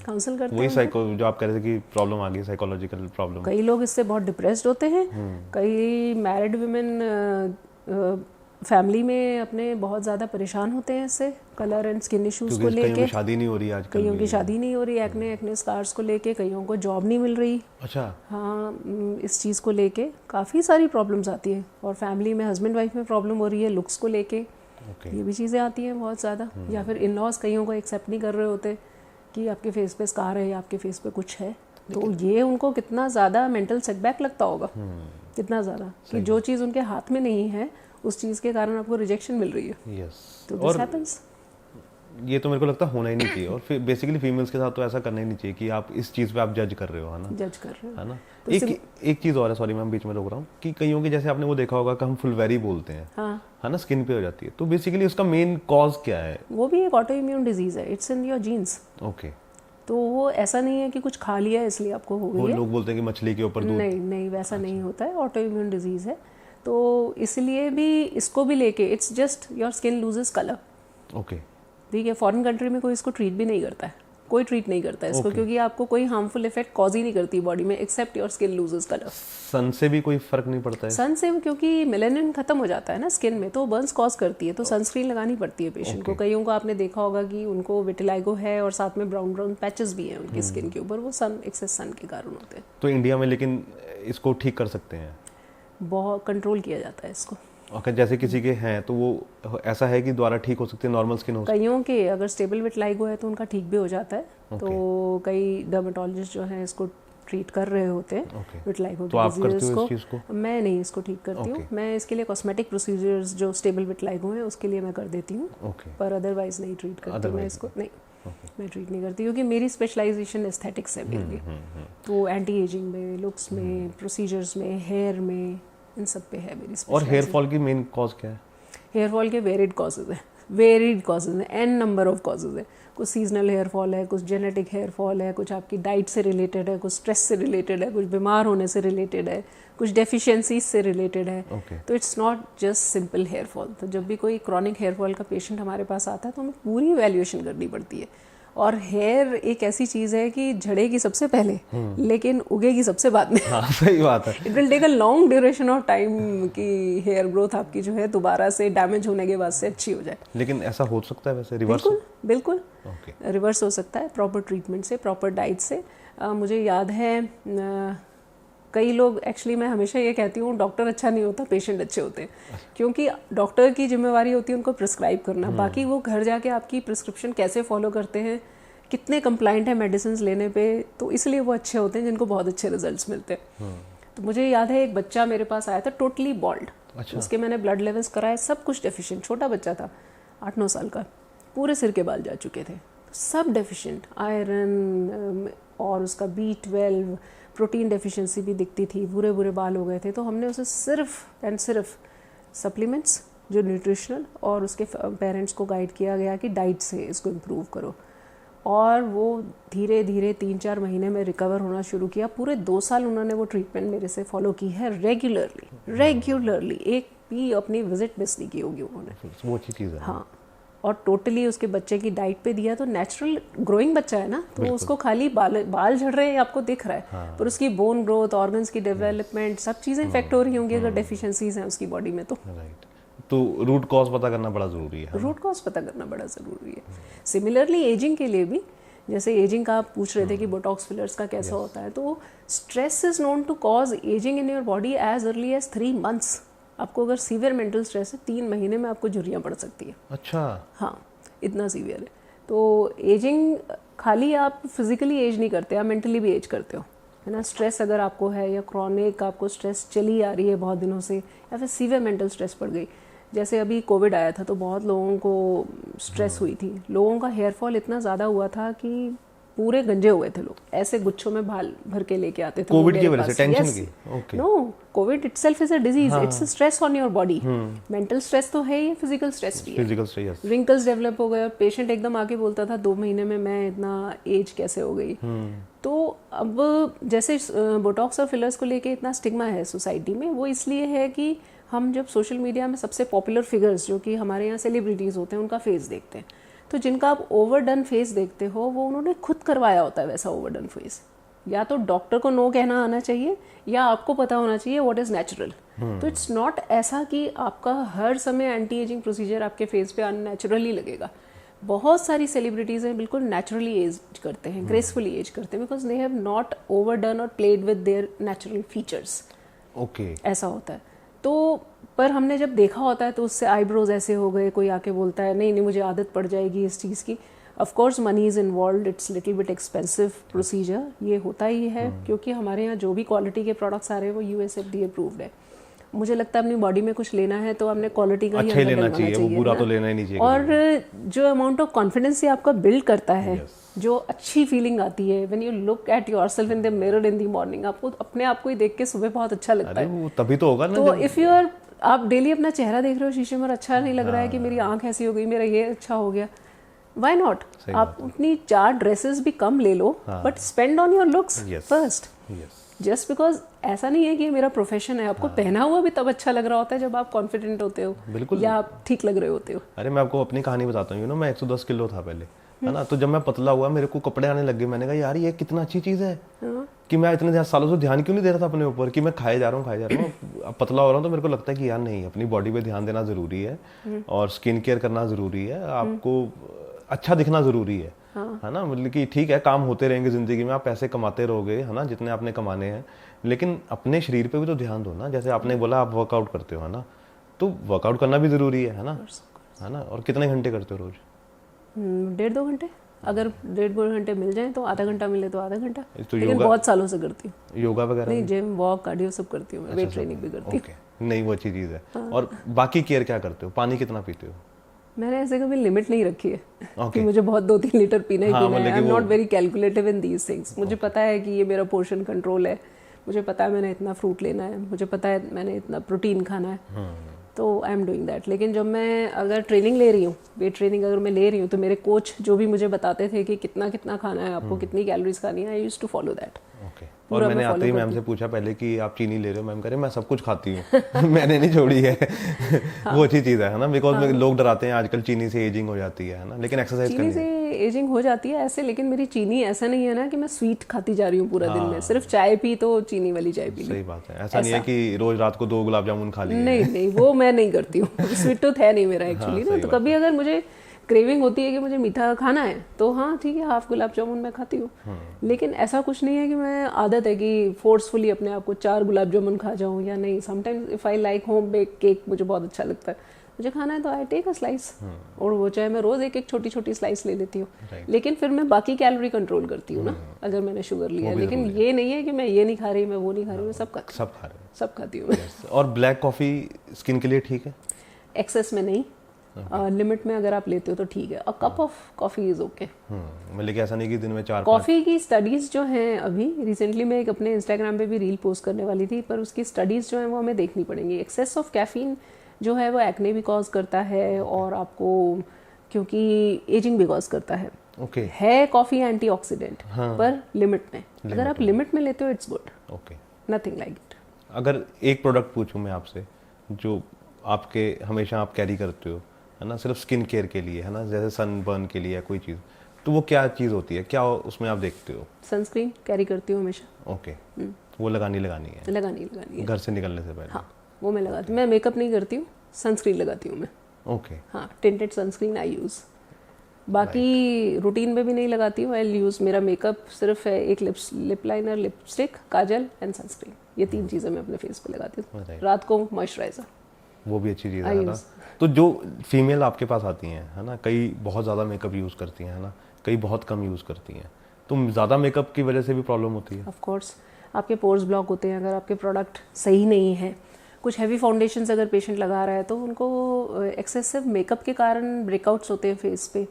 S1: काउंसिल करते
S2: वही
S1: हैं।
S2: साइको जो आप कह रहे थे कि प्रॉब्लम आ गई, साइकोलॉजिकल प्रॉब्लम।
S1: कई लोग इससे बहुत डिप्रेस्ड होते हैं। कई मैरिड वुमेन फैमिली में अपने बहुत ज़्यादा परेशान होते हैं इससे, कलर एंड स्किन इश्यूज को लेके।
S2: कईयों की शादी नहीं हो रही आजकल,
S1: कईयों की शादी नहीं हो रही, एक्ने स्कार्स को लेके। कईयों को जॉब नहीं मिल रही।
S2: अच्छा,
S1: हाँ, इस चीज़ को लेके काफ़ी सारी प्रॉब्लम्स आती हैं। और फैमिली में हस्बैंड वाइफ में प्रॉब्लम हो रही है लुक्स को लेके। ये भी चीज़ें आती हैं बहुत ज़्यादा। या फिर इन लॉज कईयों को एक्सेप्ट नहीं कर रहे होते कि आपके फेस पे स्कार है या आपके फेस पे कुछ है। तो ये उनको कितना ज़्यादा मेंटल सेटबैक लगता होगा, कितना ज़्यादा, कि जो चीज़ उनके हाथ में नहीं है उस चीज़ के कारण आपको रिजेक्शन मिल रही है।
S2: यस,
S1: तो दिस हैपेंस।
S2: ये तो मेरे को लगता है होना ही नहीं चाहिए। और फिर बेसिकली फीमेल्स के साथ तो ऐसा करना ही नहीं चाहिए कि आप इस चीज़ पे आप जज कर रहे हो, है ना,
S1: जज कर रहे हो,
S2: है ना।
S1: तो
S2: एक चीज़ और है, सॉरी मैम बीच में रोक रहा हूँ, कि कईयों की जैसे आपने वो देखा होगा कि हम फुलवेरी बोलते हैं,
S1: हाँ,
S2: है ना, स्किन पे हो जाती है। तो बेसिकली उसका मेन कॉज क्या है?
S1: वो भी एक ऑटो इम्यून डिजीज है, it's in your genes.
S2: Okay,
S1: तो वो ऐसा नहीं है कि कुछ खा लिया इसलिए आपको हो
S2: वो
S1: गई है।
S2: लोग बोलते हैं कि मछली के ऊपर दूध।
S1: नहीं वैसा नहीं होता है, ऑटो इम्यून डिजीज है। तो इसलिए भी इसको भी लेके it's just your skin loses colour.
S2: Okay,
S1: ठीक है। फॉरेन कंट्री में कोई इसको ट्रीट भी नहीं करता है, कोई ट्रीट नहीं करता है इसको, क्योंकि आपको कोई हार्मफुल इफेक्ट कॉज ही नहीं करती बॉडी में except your skin loses colour.
S2: Sun से भी कोई फर्क नहीं पड़ता है?
S1: सन से, क्योंकि मेलानिन खत्म हो जाता है ना स्किन में, तो बर्न्स कॉज करती है, तो सनस्क्रीन लगानी पड़ती है पेशेंट को। कईयों को आपने देखा होगा कि उनको विटिलाइगो है और साथ में ब्राउन ब्राउन पैचेस भी हैं उनकी स्किन के ऊपर, वो सन एक्सेस सन के कारण होते हैं।
S2: तो इंडिया में लेकिन इसको ठीक कर सकते हैं?
S1: बहुत कंट्रोल किया जाता है इसको।
S2: ओके, जैसे किसी के हैं तो वो ऐसा है कि द्वारा ठीक हो सकते हैं, नॉर्मल स्किन हो सकती है?
S1: कईयों के अगर स्टेबल विटिलाइगो है तो उनका ठीक भी हो जाता है। तो कई डर्मेटोलॉजिस्ट जो हैं इसको ट्रीट कर रहे होते हैं विटिलाइगो
S2: तो आप करते हो इस चीज़ को?
S1: मैं नहीं इसको ठीक करती हूँ। मैं इसके लिए कॉस्मेटिक प्रोसीजर्स जो स्टेबल विटिलाइगो है उसके लिए मैं कर देती हूँ, पर अदरवाइज नहीं ट्रीट करती मैं इसको। नहीं, मैं ट्रीट नहीं करती क्योंकि मेरी स्पेशलाइजेशन एस्थेटिक्स है मेनली। तो एंटी एजिंग में, लुक्स में, प्रोसीजर्स में, हेयर में, इन सब पे है मेरी स्पेशलाइजेशन।
S2: और हेयर फॉल की मेन कॉज क्या है?
S1: हेयर फॉल के वेरिड कॉजेज हैं, वेरिड कॉजेज हैं, एन नंबर ऑफ कॉजेज है। कुछ सीजनल हेयर फॉल है, कुछ जेनेटिक हेयर फॉल है, कुछ आपकी डाइट से रिलेटेड है, कुछ स्ट्रेस से रिलेटेड है, कुछ बीमार होने से रिलेटेड है, कुछ डेफिशिएंसीज से रिलेटेड है। तो it's not just simple hair fall. तो जब भी कोई क्रॉनिक हेयर फॉल का पेशेंट हमारे पास आता है तो हमें पूरी इवैल्यूएशन करनी पड़ती है। और हेयर एक ऐसी चीज़ है कि झड़ेगी सबसे पहले लेकिन उगेगी सबसे बाद में।
S2: हाँ, सही बात है।
S1: It will take a long duration of time कि हेयर ग्रोथ आपकी जो है दोबारा से डैमेज होने के बाद से अच्छी हो जाए।
S2: लेकिन ऐसा हो सकता है वैसे रिवर्स?
S1: बिल्कुल रिवर्स हो सकता है प्रॉपर ट्रीटमेंट से, प्रॉपर डाइट से। मुझे याद है कई लोग, एक्चुअली मैं हमेशा ये कहती हूँ डॉक्टर अच्छा नहीं होता, पेशेंट अच्छे होते हैं। क्योंकि डॉक्टर की जिम्मेवारी होती है उनको प्रिस्क्राइब करना, बाकी वो घर जाके आपकी प्रिस्क्रिप्शन कैसे फॉलो करते हैं, कितने कंप्लाइंट है मेडिसिन लेने पे, तो इसलिए वो अच्छे होते हैं जिनको बहुत अच्छे रिजल्ट्स मिलते हैं। तो मुझे याद है एक बच्चा मेरे पास आया था टोटली बॉल्ड। उसके मैंने ब्लड लेवल्स कराए, सब कुछ डेफिशिएंट, छोटा बच्चा था 8-9 साल का, पूरे सिर के बाल जा चुके थे, सब डेफिशिएंट, आयरन और उसका B12 प्रोटीन डेफिशिएंसी भी दिखती थी, बुरे बुरे बाल हो गए थे। तो हमने उसे सिर्फ एंड सिर्फ सप्लीमेंट्स जो न्यूट्रिशनल, और उसके पेरेंट्स को गाइड किया गया कि डाइट से इसको इम्प्रूव करो। और वो धीरे धीरे 3-4 महीने में रिकवर होना शुरू किया। पूरे 2 साल उन्होंने वो ट्रीटमेंट मेरे से फॉलो की है रेगुलरली, एक भी अपनी विजिट मिस नहीं की होगी उन्होंने।
S2: वो अच्छी चीज़ है।
S1: हाँ, और टोटली उसके बच्चे की डाइट पे दिया। तो नेचुरल ग्रोइंग बच्चा है ना, तो उसको खाली बाल झड़ रहे हैं आपको दिख रहा है, पर उसकी बोन ग्रोथ, ऑर्गन्स की डेवलपमेंट, सब चीज़ें इफेक्ट हो रही होंगी अगर डेफिशिएंसीज हैं उसकी बॉडी में। तो
S2: राइट, तो रूट कॉज पता करना बड़ा ज़रूरी है।
S1: रूट कॉज पता करना बड़ा ज़रूरी है। सिमिलरली एजिंग के लिए भी, जैसे एजिंग का आप पूछ रहे थे कि बोटॉक्स फिलर्स का कैसा होता है, तो stress is known to cause ageing in your body as early as 3 months। आपको अगर सीवियर मेंटल स्ट्रेस है 3 महीने में आपको झुर्रियाँ पड़ सकती है।
S2: अच्छा,
S1: हाँ, इतना सीवियर है। तो एजिंग खाली आप फिजिकली एज नहीं करते, आप मेंटली भी एज करते हो, है ना। स्ट्रेस अगर आपको है या क्रॉनिक आपको स्ट्रेस चली आ रही है बहुत दिनों से, या फिर सीवियर मेंटल स्ट्रेस पड़ गई, जैसे अभी कोविड आया था तो बहुत लोगों को स्ट्रेस हुई थी, लोगों का हेयर फॉल इतना ज़्यादा हुआ था कि पूरे गंजे हुए थे लोग, ऐसे गुच्छों में भाल भर के लेके आते थे
S2: कोविड की वजह से, टेंशन की?
S1: Okay, no, covid itself is a disease, it's a stress on your body. Mental stress तो है ही, फिजिकल स्ट्रेस भी है।
S2: फिजिकल स्ट्रेस,
S1: रिंकल्स डेवलप हो गए, पेशेंट एकदम आके बोलता था 2 महीने में मैं इतना एज कैसे हो गई। तो अब जैसे बोटॉक्स और फिलर्स को लेके इतना स्टिग्मा है सोसाइटी में, वो इसलिए है कि हम जब सोशल मीडिया में सबसे पॉपुलर फिगर्स जो कि हमारे यहाँ सेलिब्रिटीज़ होते हैं उनका फेस देखते हैं, तो जिनका आप ओवरडन फेस देखते हो वो उन्होंने खुद करवाया होता है वैसा ओवरडन फेस। या तो डॉक्टर को नो कहना आना चाहिए या आपको पता होना चाहिए व्हाट इज़ नेचुरल। तो इट्स नॉट ऐसा कि आपका हर समय एंटी एजिंग प्रोसीजर आपके फेस पे अननेचुरली लगेगा। बहुत सारी सेलिब्रिटीज़ हैं बिल्कुल नेचुरली एज करते हैं, ग्रेसफुली एज करते हैं, because they have not overdone और played with their natural features.
S2: Okay,
S1: ऐसा होता है। तो पर हमने जब देखा होता है तो उससे आईब्रोज ऐसे हो गए, कोई आके बोलता है नहीं नहीं मुझे आदत पड़ जाएगी इस चीज़ की। Of course money is involve, it's little bit expensive procedure, ये होता ही है क्योंकि हमारे यहाँ जो भी क्वालिटी के प्रोडक्ट्स आ रहे हैं वो USFDA अप्रूव्ड है। मुझे लगता है अपनी बॉडी में कुछ लेना है तो हमने क्वालिटी का ही
S2: लेना चाहिए, वो बुरा तो लेना ही नहीं चाहिए।
S1: और जो अमाउंट ऑफ कॉन्फिडेंस ये आपका बिल्ड करता है, जो अच्छी फीलिंग आती है when you look at yourself in the mirror in the morning, आपको अपने आप को ही देख के सुबह बहुत अच्छा लगता है।
S2: वो तभी तो होगा ना।
S1: तो इफ यू आर, आप डेली अपना चेहरा देख रहे हो शीशे में और अच्छा नहीं लग रहा है कि मेरी आंख ऐसी हो गई, मेरा ये अच्छा हो गया, व्हाई नॉट? आप अपनी 4 ड्रेसेस भी कम ले लो but spend on your looks first. Just because ऐसा नहीं है कि ये मेरा प्रोफेशन है, आपको पहना हुआ भी तब अच्छा लग रहा होता है जब आप कॉन्फिडेंट होते हो, बिल्कुल, या आप ठीक लग रहे होते हो।
S2: अरे मैं आपको अपनी कहानी बताता हूँ, मैं 110 किलो था पहले, है ना। तो जब मैं पतला हुआ मेरे को कपड़े आने लग गए, मैंने कहा यार ये कितना अच्छी चीज़ है कि मैं इतने सालों से ध्यान क्यों नहीं दे रहा था अपने ऊपर, कि मैं खाए जा रहा हूँ अब पतला हो रहा हूँ। तो मेरे को लगता है कि यार नहीं, अपनी बॉडी पे ध्यान देना ज़रूरी है और स्किन केयर करना ज़रूरी है, आपको अच्छा दिखना ज़रूरी है, है ना। मतलब कि ठीक है काम होते रहेंगे ज़िंदगी में, आप पैसे कमाते रहोगे, है ना, जितने आपने कमाने हैं, लेकिन अपने शरीर पे भी तो ध्यान दो ना। जैसे आपने बोला आप वर्कआउट करते हो, है ना, तो वर्कआउट करना भी ज़रूरी है ना, है ना। और कितने घंटे करते हो रोज़?
S1: 1.5-2 घंटे, अगर 1.5-2 घंटे मिल जाए तो आधा घंटा मिले तो आधा घंटा। तो लेकिन बहुत सालों से करती हूँ योगा वगैरह नहीं, जिम, वॉक, कार्डियो सब करती हूँ मैं, वेट ट्रेनिंग भी करती हूँ। नहीं,
S2: वो अच्छी चीज़ है। और बाकी केयर क्या करते हो? पानी कितना पीते हो?
S1: मैंने ऐसे कभी लिमिट नहीं रखी है कि मुझे बहुत 2-3 लीटर पीना ही पीना है। I am not very calculative in these things. मुझे पता है कि ये मेरा पोर्शन कंट्रोल है, मुझे पता है मैंने इतना फ्रूट लेना है, मुझे पता है मैंने इतना प्रोटीन खाना है, तो आई एम डूइंग दैट। लेकिन जब मैं अगर ट्रेनिंग ले रही हूँ, वेट ट्रेनिंग अगर मैं ले रही हूँ, तो मेरे कोच जो भी मुझे बताते थे कि कितना कितना खाना है आपको, कितनी कैलोरीज खानी है, I used to follow that.
S2: और मैंने आते ही मैम से पूछा पहले कि आप चीनी ले रहे हो? मैम कह रहे मैं सब कुछ खाती हूँ मैंने नहीं छोड़ी है वो अच्छी चीज़ है ना, बिकॉज लोग डराते हैं आजकल चीनी से एजिंग हो जाती है ना, लेकिन एक्सरसाइज
S1: चीनी से एजिंग हो जाती है ऐसे, लेकिन मेरी चीनी ऐसा नहीं है ना कि मैं स्वीट खाती जा रही हूँ पूरा दिन में, सिर्फ चाय पी तो चीनी वाली चाय पी।
S2: सही बात है, ऐसा नहीं है कि रोज रात को 2 गुलाब जामुन खा लिए।
S1: नहीं, वो मैं नहीं करती हूँ, स्वीट टूथ है नहीं मेरा एक्चुअली ना। तो कभी अगर मुझे क्रेविंग होती है कि मुझे मीठा खाना है तो हाँ ठीक है, हाफ गुलाब जामुन मैं खाती हूँ, लेकिन ऐसा कुछ नहीं है कि मैं आदत है कि फोर्सफुली अपने आप को 4 गुलाब जामुन खा जाऊँ या नहीं। Sometimes if I like home bake cake, मुझे बहुत अच्छा लगता है, मुझे खाना है तो आई टेक अ स्लाइस, और वो चाहे मैं रोज एक छोटी छोटी स्लाइस ले लेती हूँ, लेकिन फिर मैं बाकी कैलोरी कंट्रोल करती हूँ ना अगर मैंने शुगर लिया। लेकिन ये नहीं है कि मैं ये नहीं खा रही, मैं वो नहीं खा रही, मैं सब खाती हूँ।
S2: और ब्लैक कॉफी स्किन के लिए ठीक है?
S1: एक्सेस में नहीं, लिमिट में अगर आप लेते हो तो ठीक है। A cup of coffee is okay.
S2: मतलब ऐसा नहीं कि दिन में 4-5।
S1: कॉफी की स्टडीज जो हैं, अभी रिसेंटली मैं एक अपने इंस्टाग्राम पे भी रील पोस्ट करने वाली थी, पर उसकी स्टडीज जो है वो हमें देखनी पड़ेंगी। एक्सेस ऑफ कैफीन जो है वो एक्ने भी कॉज करता है और आपको क्योंकि एजिंग भी कॉज करता है। है कॉफी एंटीऑक्सीडेंट, पर लिमिट में, अगर आप लिमिट में लेते हो it's good, nothing like it.
S2: अगर एक प्रोडक्ट पूछूं मैं आपसे जो आपके हमेशा आप कैरी करते हो, है ना, सिर्फ स्किन केयर के लिए, है ना, जैसे सनबर्न के लिए या कोई चीज़, तो वो क्या चीज़ होती है, क्या उसमें आप देखते हो?
S1: सनस्क्रीन कैरी करती हूँ हमेशा।
S2: ओके, वो लगानी है घर से निकलने से पहले?
S1: हाँ, वो मैं लगाती हूँ। मैं मेकअप नहीं करती हूँ, सनस्क्रीन लगाती हूँ मैं।
S2: ओके,
S1: हाँ, टिंटेड सनस्क्रीन आई यूज़। बाकी रूटीन में भी नहीं लगाती हूँ। आई यूज़, मेरा मेकअप सिर्फ है एक lip liner, lipstick, Kajal and sunscreen, ये 3 चीज़ें मैं अपने फेस पे लगाती हूँ। रात को मॉइस्चराइजर,
S2: वो भी अच्छी चीज़ है ना। तो जो फीमेल आपके पास आती हैं है ना, कई बहुत ज़्यादा मेकअप यूज़ करती हैं है ना, कई बहुत कम यूज़ करती हैं, तो ज़्यादा मेकअप की वजह से भी प्रॉब्लम होती है?
S1: ऑफ कोर्स, आपके पोर्स ब्लॉक होते हैं अगर आपके प्रोडक्ट सही नहीं है। कुछ हैवी फाउंडेशंस अगर पेशेंट लगा रहा है तो उनको एक्सेसिव मेकअप के कारण ब्रेकआउट्स होते हैं फेस पे।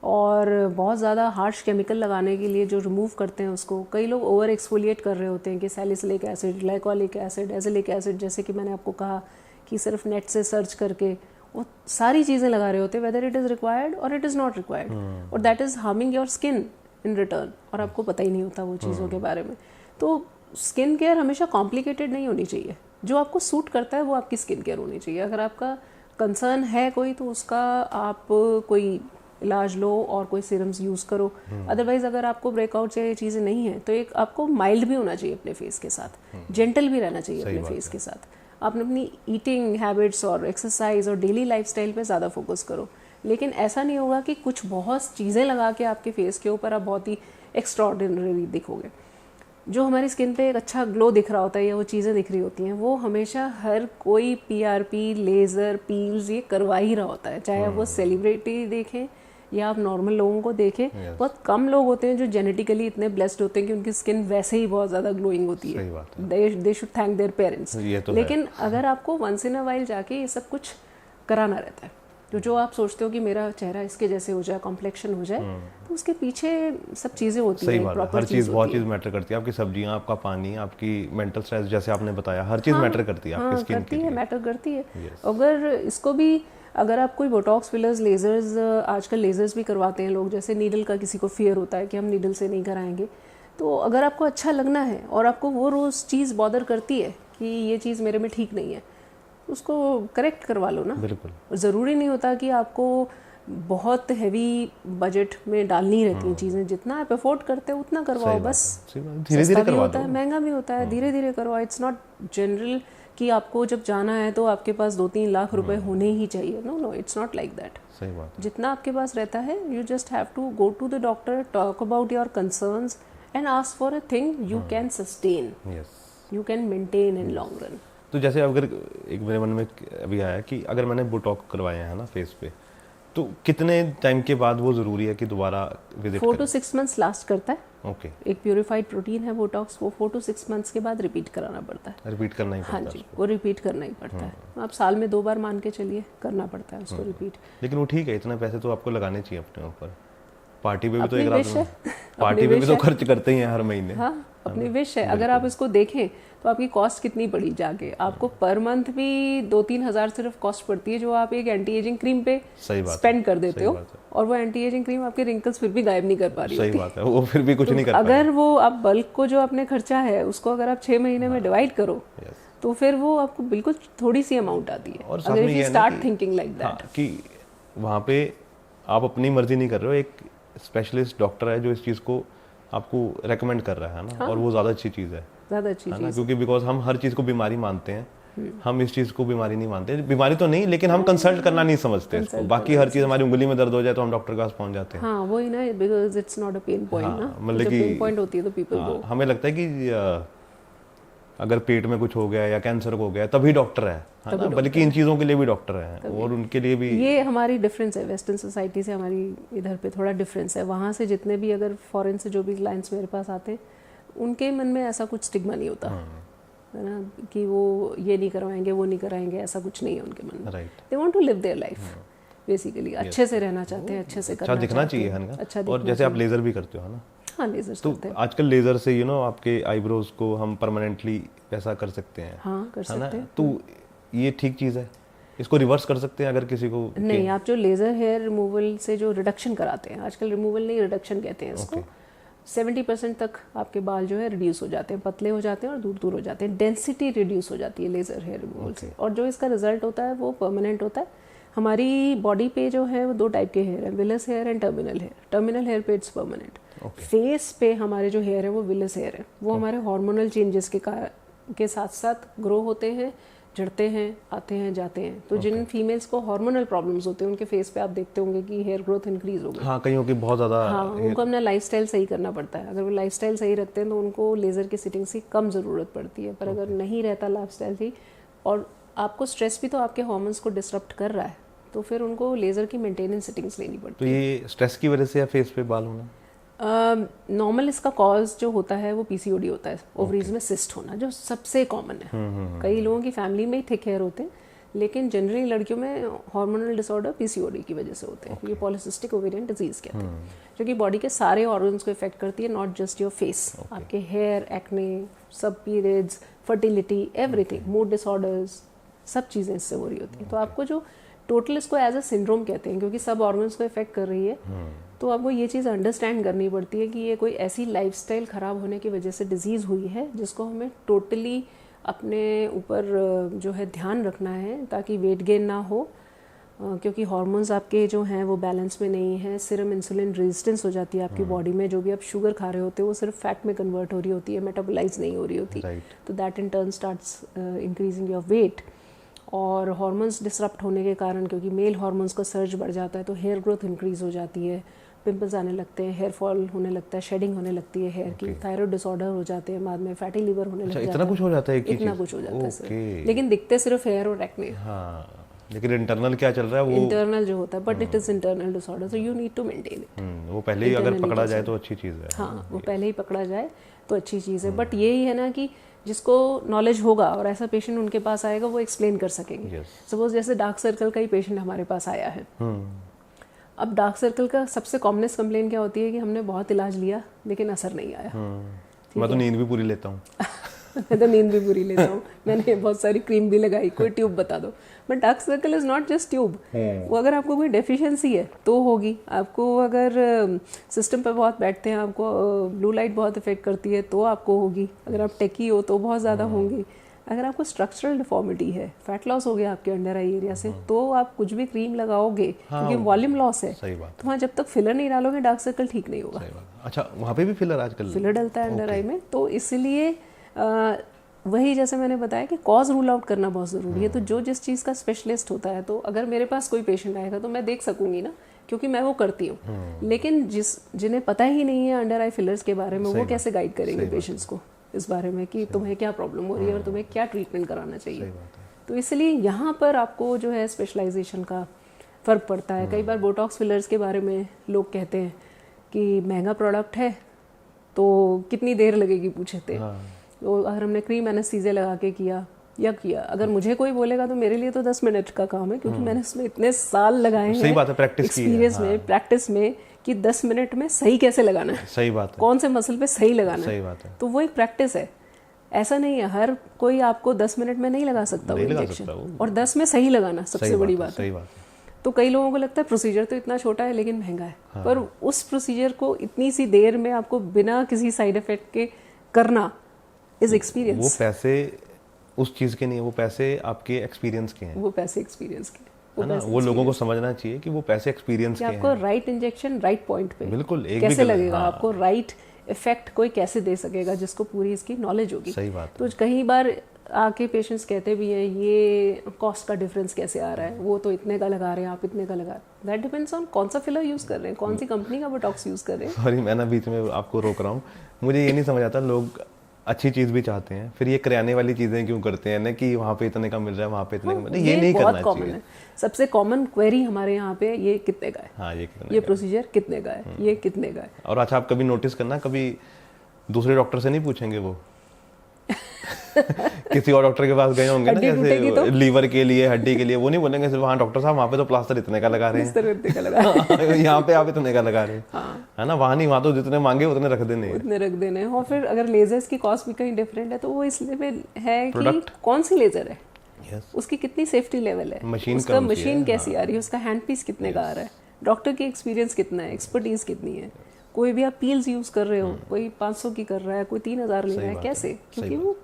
S1: और बहुत ज़्यादा हार्श केमिकल लगाने के लिए जो रिमूव करते हैं उसको, कई लोग ओवर एक्सफोलिएट कर रहे होते हैं कि salicylic acid, glycolic acid, azelaic acid, जैसे कि मैंने आपको कहा कि सिर्फ नेट से सर्च करके वो सारी चीज़ें लगा रहे होते हैं, वेदर इट इज़ रिक्वायर्ड और इट इज़ नॉट रिक्वायर्ड, और that is harming your skin in return, और आपको पता ही नहीं होता वो चीज़ों के बारे में। तो स्किन केयर हमेशा कॉम्प्लिकेटेड नहीं होनी चाहिए, जो आपको सूट करता है वो आपकी स्किन केयर होनी चाहिए। अगर आपका कंसर्न है कोई तो उसका आप कोई इलाज लो और कोई सीरम्स यूज़ करो। अदरवाइज अगर आपको ब्रेकआउट या ये चीज़ें नहीं है तो एक आपको माइल्ड भी होना चाहिए अपने फेस के साथ, जेंटल भी रहना चाहिए अपने फेस के साथ। आपने अपनी ईटिंग हैबिट्स और एक्सरसाइज और डेली लाइफस्टाइल पे ज़्यादा फोकस करो, लेकिन ऐसा नहीं होगा कि कुछ बहुत चीज़ें लगा के आपके फेस के ऊपर आप बहुत ही एक्स्ट्राऑर्डिनरी दिखोगे। जो हमारी स्किन पे एक अच्छा ग्लो दिख रहा होता है या वो चीज़ें दिख रही होती हैं, वो हमेशा हर कोई पीआरपी, लेज़र, पील्स ये करवा ही रहा होता है, चाहे आप वो सेलिब्रिटी देखें या आप नॉर्मल लोगों को देखें। बहुत कम लोग होते हैं जो जेनेटिकली इतने ब्लेस्ड होते हैं कि उनकी स्किन वैसे ही बहुत ज़्यादा ग्लोइंग होती है। They should thank their parents. लेकिन अगर आपको वंस इन अ वाइल जाके ये सब कुछ कराना रहता है, तो जो आप सोचते हो कि मेरा चेहरा इसके जैसे हो जाए, कॉम्प्लेक्शन हो जाए, तो उसके पीछे सब चीज़ें होती हैं।
S2: हर चीज़, बहुत चीज़ मैटर करती है। आपकी सब्जियां, आपका पानी, आपकी मेंटल स्ट्रेस, जैसे आपने बताया, हर चीज़ मैटर करती है आपकी स्किन के लिए।
S1: मैटर करती है। अगर इसको भी, अगर आप कोई बोटॉक्स, फिलर्स, लेजर्स, आजकल लेजर्स भी करवाते हैं लोग, जैसे नीडल का किसी को फियर होता है कि हम नीडल से नहीं कराएंगे, तो अगर आपको अच्छा लगना है और आपको वो रोज़ चीज़ बॉदर करती है कि ये चीज़ मेरे में ठीक नहीं है, उसको करेक्ट करवा लो ना।
S2: बिल्कुल।
S1: ज़रूरी नहीं होता कि आपको बहुत हैवी बजट में डालनी रहती हैं चीज़ें, जितना आप अफोर्ड करते हो उतना करवाओ बस।
S2: धीरे-धीरे करवा
S1: होता है, महंगा भी होता है, धीरे धीरे करवाओ। इट्स नॉट जनरल कि आपको जब जाना है तो आपके पास 2-3 लाख रुपए होने ही चाहिए। No, it's not like that.
S2: सही बात।
S1: जितना आपके पास रहता है, you just have to go to the doctor, talk about your concerns and ask for a thing you can sustain, you can maintain in long run.
S2: तो जैसे अगर एक मेरे मन में अभी आया कि अगर मैंने बोटॉक्स करवाए हैं ना फेस पे, तो कितने टाइम के बाद वो ज़रूरी है कि दोबारा विजिट करें?
S1: 4 to 6 मंथ्स लास्ट करता है।
S2: ओके।
S1: एक प्यूरिफाइड प्रोटीन है बोटॉक्स, वो 4 to 6 मंथ्स के बाद रिपीट कराना पड़ता है।
S2: रिपीट करना ही पड़ता है?
S1: हाँ जी, वो रिपीट करना ही पड़ता है। आप साल में 2 बार मान के चलिए, करना पड़ता है उसको रिपीट।
S2: लेकिन वो ठीक है, इतने पैसे तो आपको लगाने चाहिए अपने ऊपर। पार्टी पे भी तो
S1: पार्टी पे भी तो
S2: खर्च करते ही हैं हर महीने।
S1: हाँ, अपनी विश है। अगर आप इसको देखें तो आपकी कॉस्ट कितनी पड़ी जाके, आपको पर मंथ भी 2-3 हज़ार सिर्फ कॉस्ट पड़ती है, जो आप एक एंटी एजिंग क्रीम पे स्पेंड कर देते हो, और वो एंटी एजिंग क्रीम आपके रिंकल्स फिर भी गायब नहीं कर पा रही।
S2: सही बात है, वो फिर भी कुछ नहीं कर पाएगी।
S1: अगर वो आप बल्क को जो आपने खर्चा है उसको अगर आप 6 महीने में डिवाइड करो तो फिर वो आपको बिल्कुल थोड़ी सी अमाउंट आती है।
S2: और
S1: अगर you start thinking like that
S2: कि वहाँ पे आप अपनी मर्जी नहीं कर रहे हो, एक स्पेशलिस्ट डॉक्टर है जो इस चीज़ को आपको रेकमेंड कर रहा है ना। हाँ? और वो ज़्यादा अच्छी चीज़ है,
S1: ज़्यादा अच्छी चीज़ है,
S2: क्योंकि बिकॉज हम हर चीज़ को बीमारी मानते हैं, हम इस चीज़ को बीमारी नहीं मानते। बीमारी तो नहीं, लेकिन हम कंसल्ट करना नहीं समझते इसको। बाकी हर चीज़, हमारी उंगली में दर्द हो जाए तो हम डॉक्टर के पास पहुंच जाते हैं।
S1: हाँ, वही ना, because it's not a pain point ना।
S2: मतलब कि
S1: पेन पॉइंट होती है तो पीपल गो।
S2: हमें लगता है कि अगर पेट में कुछ हो गया या कैंसर हो गया तभी डॉक्टर है ना, बल्कि इन चीज़ों के लिए भी डॉक्टर हैं, और उनके लिए भी। ये
S1: हमारी डिफरेंस है वेस्टर्न सोसाइटी से, हमारी इधर पे थोड़ा डिफरेंस है। वहाँ से जितने भी अगर फॉरेन से जो भी क्लाइंट्स मेरे पास आते हैं, उनके मन में ऐसा कुछ स्टिग्मा नहीं होता है ना, कि वो ये नहीं करवाएंगे, वो नहीं कराएंगे, ऐसा कुछ नहीं है उनके मन में। They want to live their life basically, अच्छे से रहना चाहते हैं, अच्छे से करना
S2: अच्छा दिखना चाहिए है ना। और जैसे आप लेज़र भी करते हो ना।
S1: हाँ, लेज़र
S2: तो आजकल लेज़र से आपके आईब्रोज को हम परमानेंटली ऐसा कर सकते हैं।
S1: हाँ, कर सकते हैं।
S2: तो ये ठीक चीज़ है, इसको रिवर्स कर सकते हैं अगर किसी को
S1: नहीं। आप जो लेज़र हेयर रिमूवल से जो रिडक्शन कराते हैं, आजकल रिमूवल नहीं रिडक्शन कहते हैं इसको, 70% तक आपके बाल जो है रिड्यूस हो जाते हैं, पतले हो जाते हैं और दूर दूर हो जाते हैं। डेंसिटी रिड्यूस हो जाती है लेज़र हेयर रिमूवल से, और जो इसका रिजल्ट होता है वो परमानेंट होता है। हमारी बॉडी पे जो है वो 2 टाइप के हेयर है, vellus hair and terminal hair. Terminal hair पे इट्स परमानेंट। फेस पे हमारे जो हेयर है वो विलस हेयर है, वो हमारे हार्मोनल चेंजेस के साथ साथ ग्रो होते हैं, झड़ते हैं, आते हैं, जाते हैं। तो जिन फीमेल्स को हार्मोनल प्रॉब्लम्स होते हैं उनके फेस पे आप देखते होंगे कि हेयर ग्रोथ इंक्रीज हो गई।
S2: हाँ, कईयों की बहुत ज़्यादा।
S1: हाँ, उनको अपना लाइफस्टाइल सही करना पड़ता है। अगर वो लाइफस्टाइल सही रखते हैं तो उनको लेज़र की सिटिंग्स की कम ज़रूरत पड़ती है, पर अगर नहीं रहता लाइफस्टाइल सही और आपको स्ट्रेस भी तो आपके हार्मोन्स को डिसरप्ट कर रहा है, तो फिर उनको लेज़र की मेंटेनेंस सेटिंग्स लेनी पड़ती
S2: है। तो ये स्ट्रेस की वजह से या फेस पे बाल होना?
S1: नॉर्मल इसका कॉज जो होता है वो पीसीओडी होता है, ओवरीज में सिस्ट होना, जो सबसे कॉमन है। कई लोगों की फैमिली में ही थिक हेयर होते हैं, लेकिन जनरली लड़कियों में हार्मोनल डिसऑर्डर पीसीओडी की वजह से होते हैं। ये पॉलिसिस्टिक ओवेरियन डिजीज कहते हैं, जो कि बॉडी के सारे ऑर्गन्स को इफेक्ट करती है, नॉट जस्ट योर फेस। आपके हेयर, एक्ने, सब periods, fertility, everything, mood disorders, सब चीज़ें इससे हो रही होती हैं। तो आपको जो टोटल इसको एज अ सिंड्रोम कहते हैं, क्योंकि सब ऑर्गन्स को इफेक्ट कर रही है, तो आपको ये चीज़ अंडरस्टैंड करनी पड़ती है कि ये कोई ऐसी लाइफस्टाइल ख़राब होने की वजह से डिजीज़ हुई है जिसको हमें टोटली अपने ऊपर जो है ध्यान रखना है, ताकि वेट गेन ना हो, क्योंकि हार्मोन्स आपके जो हैं वो बैलेंस में नहीं है। सीरम इंसुलिन रेजिस्टेंस हो जाती है आपकी बॉडी में। जो भी आप शुगर खा रहे होते हो वो सिर्फ फैट में कन्वर्ट हो रही होती है, मेटाबोलाइज नहीं हो रही होती। तो that in turn starts increasing your weight. और हार्मोन्स डिसरप्ट होने के कारण, क्योंकि मेल हार्मोन्स का सर्ज बढ़ जाता है, तो हेयर ग्रोथ इंक्रीज हो जाती है, पिंपल्स आने लगते हैं, हेयर फॉल होने लगता है, शेडिंग होने लगती है हेयर की, थायराइड डिसऑर्डर हो जाते हैं, बाद में फैटी लिवर होने लगता है।
S2: इतना कुछ हो जाता है?
S1: इतना कुछ हो जाता है सर, लेकिन दिखते सिर्फ हेयर और एक्ने।
S2: हाँ, लेकिन इंटरनल क्या चल रहा है वो
S1: इंटरनल जो होता है, but it is internal disorder, so you need to maintain it.
S2: वो पहले ही अगर पकड़ा जाए तो अच्छी चीज़ है।
S1: हाँ, वो पहले ही पकड़ा जाए तो अच्छी चीज़ है। बट यही है ना कि जिसको नॉलेज होगा और ऐसा पेशेंट उनके पास आएगा, वो एक्सप्लेन कर सकेंगे। सपोज जैसे डार्क सर्कल का ही पेशेंट हमारे पास आया है। अब डार्क सर्कल का सबसे कॉमनेस्ट कंप्लेन क्या होती है कि हमने बहुत इलाज लिया लेकिन असर नहीं आया।
S2: मैं तो नींद भी पूरी लेता हूँ।
S1: मैं तो नींद भी पूरी लेता हूँ, मैंने बहुत सारी क्रीम भी लगाई, कोई ट्यूब बता दो। But dark circle is not just tube. वो अगर आपको कोई डेफिशिएंसी है तो होगी, आपको अगर सिस्टम पे बहुत बैठते हैं, आपको ब्लू लाइट बहुत इफेक्ट करती है तो आपको होगी, अगर आप टेकी हो तो बहुत ज़्यादा होंगी, अगर आपको स्ट्रक्चरल डिफॉर्मिटी है, फैट लॉस हो गया आपके अंडर आई एरिया से, तो आप कुछ भी क्रीम लगाओगे क्योंकि वॉल्यूम लॉस है।
S2: सही बात।
S1: तो वहाँ जब तक फिलर नहीं डालोगे डार्क सर्कल ठीक नहीं होगा।
S2: अच्छा, वहाँ पे भी फिलर आजकल
S1: फिलर डलता है अंडर आई में, तो इसलिए वही जैसे मैंने बताया कि कॉज रूल आउट करना बहुत ज़रूरी है। तो जो जिस चीज़ का स्पेशलिस्ट होता है, तो अगर मेरे पास कोई पेशेंट आएगा तो मैं देख सकूंगी ना, क्योंकि मैं वो करती हूँ। लेकिन जिन्हें पता ही नहीं है अंडर आई फिलर्स के बारे में, वो कैसे गाइड करेंगे पेशेंट्स को इस बारे में कि तुम्हें क्या प्रॉब्लम हो रही है और तुम्हें क्या ट्रीटमेंट कराना चाहिए। तो इसलिए यहाँ पर आपको जो है स्पेशलाइजेशन का फ़र्क पड़ता है। कई बार बोटॉक्स फिलर्स के बारे में लोग कहते हैं कि महंगा प्रोडक्ट है तो कितनी देर लगेगी पूछे थे। तो अगर हमने क्रीम एनेस्थीसिया लगा के किया, अगर मुझे कोई बोलेगा तो मेरे लिए तो 10 मिनट का काम है, क्योंकि मैंने इसमें इतने साल लगाए हैं।
S2: सही बात है, प्रैक्टिस
S1: एक्सपीरियंस में, प्रैक्टिस में, कि 10 मिनट में सही कैसे लगाना है।
S2: सही बात है।
S1: कौन से मसल पे सही लगाना है।
S2: सही बात है।
S1: तो वो एक प्रैक्टिस है। ऐसा नहीं है हर कोई आपको 10 मिनट में नहीं लगा सकता वो इंजेक्शन, और 10 में सही लगाना सबसे बड़ी बात है। तो कई लोगों को लगता है प्रोसीजर तो इतना छोटा है लेकिन महंगा है, पर उस प्रोसीजर को इतनी सी देर में आपको बिना किसी साइड इफेक्ट के करना इज एक्सपीरियंस।
S2: वो पैसे उस चीज के नहीं है, वो पैसे आपके एक्सपीरियंस के हैं।
S1: वो पैसे एक्सपीरियंस के,
S2: है ना, वो लोगों को समझना चाहिए कि वो पैसे एक्सपीरियंस के हैं।
S1: आपको राइट इंजेक्शन राइट पॉइंट पे
S2: बिल्कुल
S1: कैसे लगेगा, आपको राइट इफेक्ट कोई कैसे दे सकेगा, जिसको पूरी इसकी नॉलेज होगी।
S2: सही बात।
S1: तो कई बार आके पेशेंट्स कहते भी हैं ये कॉस्ट का डिफरेंस कैसे आ रहा है, वो तो इतने का लगा रहे हैं, आप इतने का लगा रहे हैं। दैट डिपेंड्स ऑन कौन सा फिलर यूज कर रहे हैं, कौन सी कंपनी का बोटॉक्स यूज कर रहे हैं।
S2: सॉरी, मैं ना बीच में आपको रोक रहा हूँ। मुझे ये नहीं समझ आता, लोग अच्छी चीज भी चाहते हैं, फिर ये करियाने वाली चीजें क्यों करते हैं ना, कि वहाँ पे इतने का मिल रहा है, वहाँ पे इतने का मिल रहा है। ये नहीं करना चाहिए।
S1: सबसे कॉमन क्वेरी हमारे यहाँ पे ये कितने का है,
S2: हाँ,
S1: ये प्रोसीजर कितने का है, ये कितने का है।
S2: और अच्छा, आप कभी नोटिस करना, कभी दूसरे डॉक्टर से नहीं पूछेंगे वो किसी और डॉक्टर के पास गए होंगे ना, जैसे तो? लीवर के लिए, हड्डी के लिए, वो नहीं बोलेंगे सिर्फ हाँ डॉक्टर साहब वहाँ पे तो प्लास्टर इतने का लगा रहे हैं, यहाँ पे आप इतने का लगा रहे हैं। है ना, वहाँ नहीं, वहाँ तो जितने मांगे उतने रख देने।
S1: और फिर अगर लेजर्स की कॉस्ट भी कहीं डिफरेंट है, तो वो इसलिए है कि कौन सी लेजर है, उसकी कितनी सेफ्टी लेवल है, उसका मशीन कैसी आ रही है, उसका हैंड पीस कितने का आ रहा है, डॉक्टर की एक्सपीरियंस कितना है, एक्सपर्टीज कितनी है। कोई भी आप पील्स यूज कर रहे हो, कोई 500 की कर रहा है, कोई 3000 ले रहा है, कैसे, क्योंकि वो